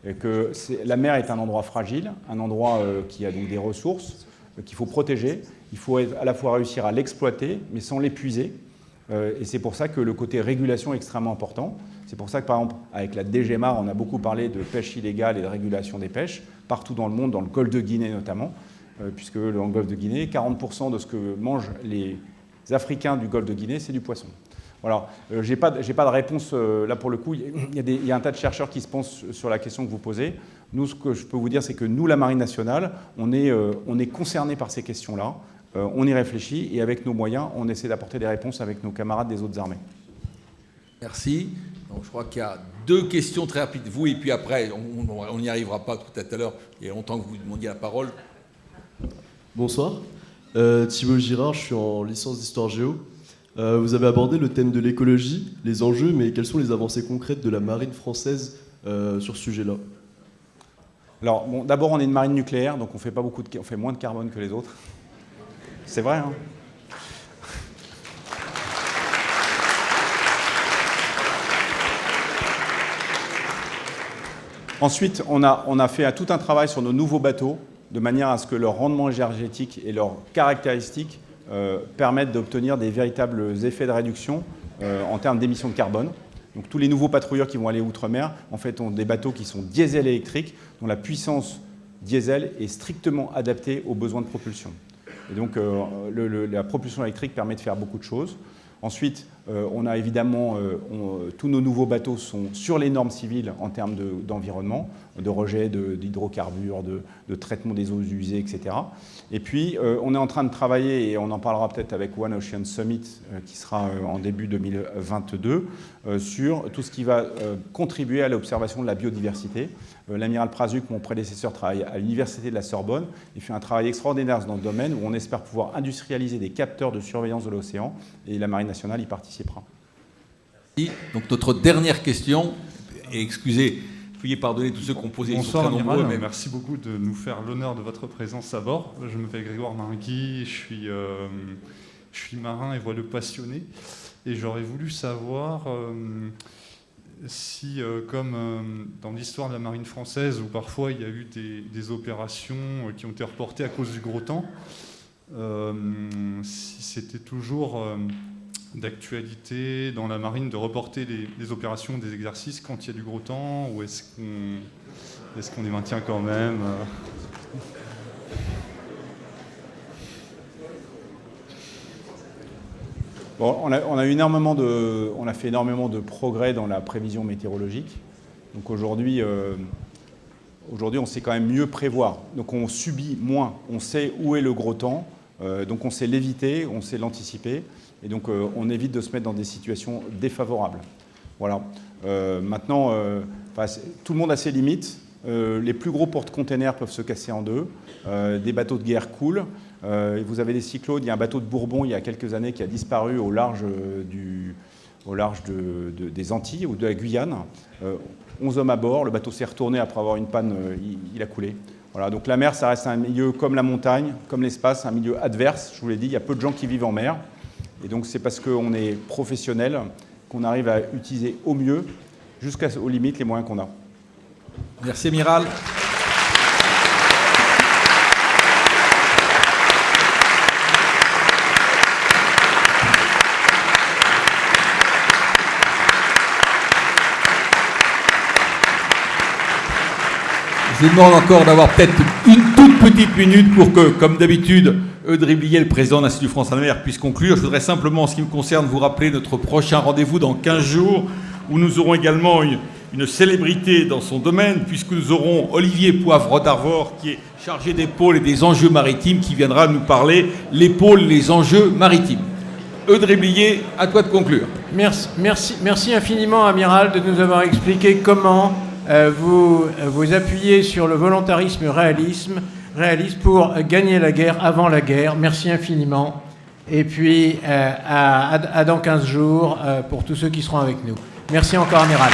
Speaker 4: Et que la mer est un endroit fragile, un endroit qui a donc des ressources qu'il faut protéger. Il faut à la fois réussir à l'exploiter, mais sans l'épuiser. Et c'est pour ça que le côté régulation est extrêmement important. C'est pour ça que, par exemple, avec la DGMAR, on a beaucoup parlé de pêche illégale et de régulation des pêches, partout dans le monde, dans le golfe de Guinée notamment, puisque dans le golfe de Guinée, 40% de ce que mangent les Africains du golfe de Guinée, c'est du poisson. Voilà. Je n'ai pas de réponse là pour le coup. Il y a un tas de chercheurs qui se pensent sur la question que vous posez. Nous, ce que je peux vous dire, c'est que nous, la Marine nationale, on est concernés par ces questions-là. On y réfléchit et avec nos moyens, on essaie d'apporter des réponses avec nos camarades des autres armées.
Speaker 1: Merci. Donc, je crois qu'il y a 2 questions très rapides. Vous, et puis après, on n'y arrivera pas tout à l'heure. Il y a longtemps que vous demandiez la parole.
Speaker 14: Bonsoir. Thibaut Girard, je suis en licence d'histoire géo. Vous avez abordé le thème de l'écologie, les enjeux, mais quelles sont les avancées concrètes de la marine française sur ce sujet-là?
Speaker 4: Alors, bon, d'abord, on est une marine nucléaire, donc on fait moins de carbone que les autres. C'est vrai, hein? Ensuite, on a fait tout un travail sur nos nouveaux bateaux, de manière à ce que leur rendement énergétique et leurs caractéristiques permettent d'obtenir des véritables effets de réduction en termes d'émissions de carbone. Donc tous les nouveaux patrouilleurs qui vont aller outre-mer, en fait, ont des bateaux qui sont diesel électriques, dont la puissance diesel est strictement adaptée aux besoins de propulsion. Et donc la propulsion électrique permet de faire beaucoup de choses. Ensuite, on a évidemment, tous nos nouveaux bateaux sont sur les normes civiles en termes d'environnement, de rejet d'hydrocarbures, de traitement des eaux usées, etc. Et puis, on est en train de travailler, et on en parlera peut-être avec One Ocean Summit, qui sera en début 2022, sur tout ce qui va contribuer à l'observation de la biodiversité. L'amiral Prazuc, mon prédécesseur, travaille à l'université de la Sorbonne. Il fait un travail extraordinaire dans ce domaine où on espère pouvoir industrialiser des capteurs de surveillance de l'océan, et la Marine nationale y participera.
Speaker 1: Merci. Donc notre dernière question, et excusez, veuillez pardonner tous ceux qui ont posé des questions très nombreux.
Speaker 15: Mais merci beaucoup de nous faire l'honneur de votre présence à bord. Je m'appelle Grégoire Margui, je suis marin et voileux passionné. Et j'aurais voulu savoir si, comme dans l'histoire de la marine française, où parfois il y a eu des opérations qui ont été reportées à cause du gros temps, si c'était toujours d'actualité dans la marine de reporter les opérations, des exercices quand il y a du gros temps, ou est-ce qu'on les maintient quand même?
Speaker 4: Bon, on a fait énormément de progrès dans la prévision météorologique. Donc aujourd'hui, on sait quand même mieux prévoir. Donc on subit moins, on sait où est le gros temps, donc on sait l'éviter, on sait l'anticiper, et donc on évite de se mettre dans des situations défavorables. Voilà. Maintenant, tout le monde a ses limites. Les plus gros porte-containers peuvent se casser en deux. Des bateaux de guerre coulent. Vous avez des cyclones. Il y a un bateau de Bourbon il y a quelques années qui a disparu au large des Antilles ou de la Guyane. 11 hommes à bord. Le bateau s'est retourné après avoir une panne. Il a coulé. Voilà, donc la mer, ça reste un milieu comme la montagne, comme l'espace, un milieu adverse. Je vous l'ai dit, il y a peu de gens qui vivent en mer. Et donc c'est parce qu'on est professionnel qu'on arrive à utiliser au mieux jusqu'aux limites, les moyens qu'on a.
Speaker 1: Merci, Amiral. Je vous demande encore d'avoir peut-être une toute petite minute pour que, comme d'habitude, Eudry Blier, le président de l'Institut France-Anne-Mer, puisse conclure. Je voudrais simplement, en ce qui me concerne, vous rappeler notre prochain rendez-vous dans 15 jours, où nous aurons également une célébrité dans son domaine, puisque nous aurons Olivier Poivre d'Arvor, qui est chargé des pôles et des enjeux maritimes, qui viendra nous parler les pôles, les enjeux maritimes. Eudry Blier, à toi de conclure.
Speaker 3: Merci infiniment, Amiral, de nous avoir expliqué comment vous appuyez sur le volontarisme réaliste pour gagner la guerre avant la guerre. Merci infiniment. Et puis, à dans 15 jours pour tous ceux qui seront avec nous. Merci encore, Amiral.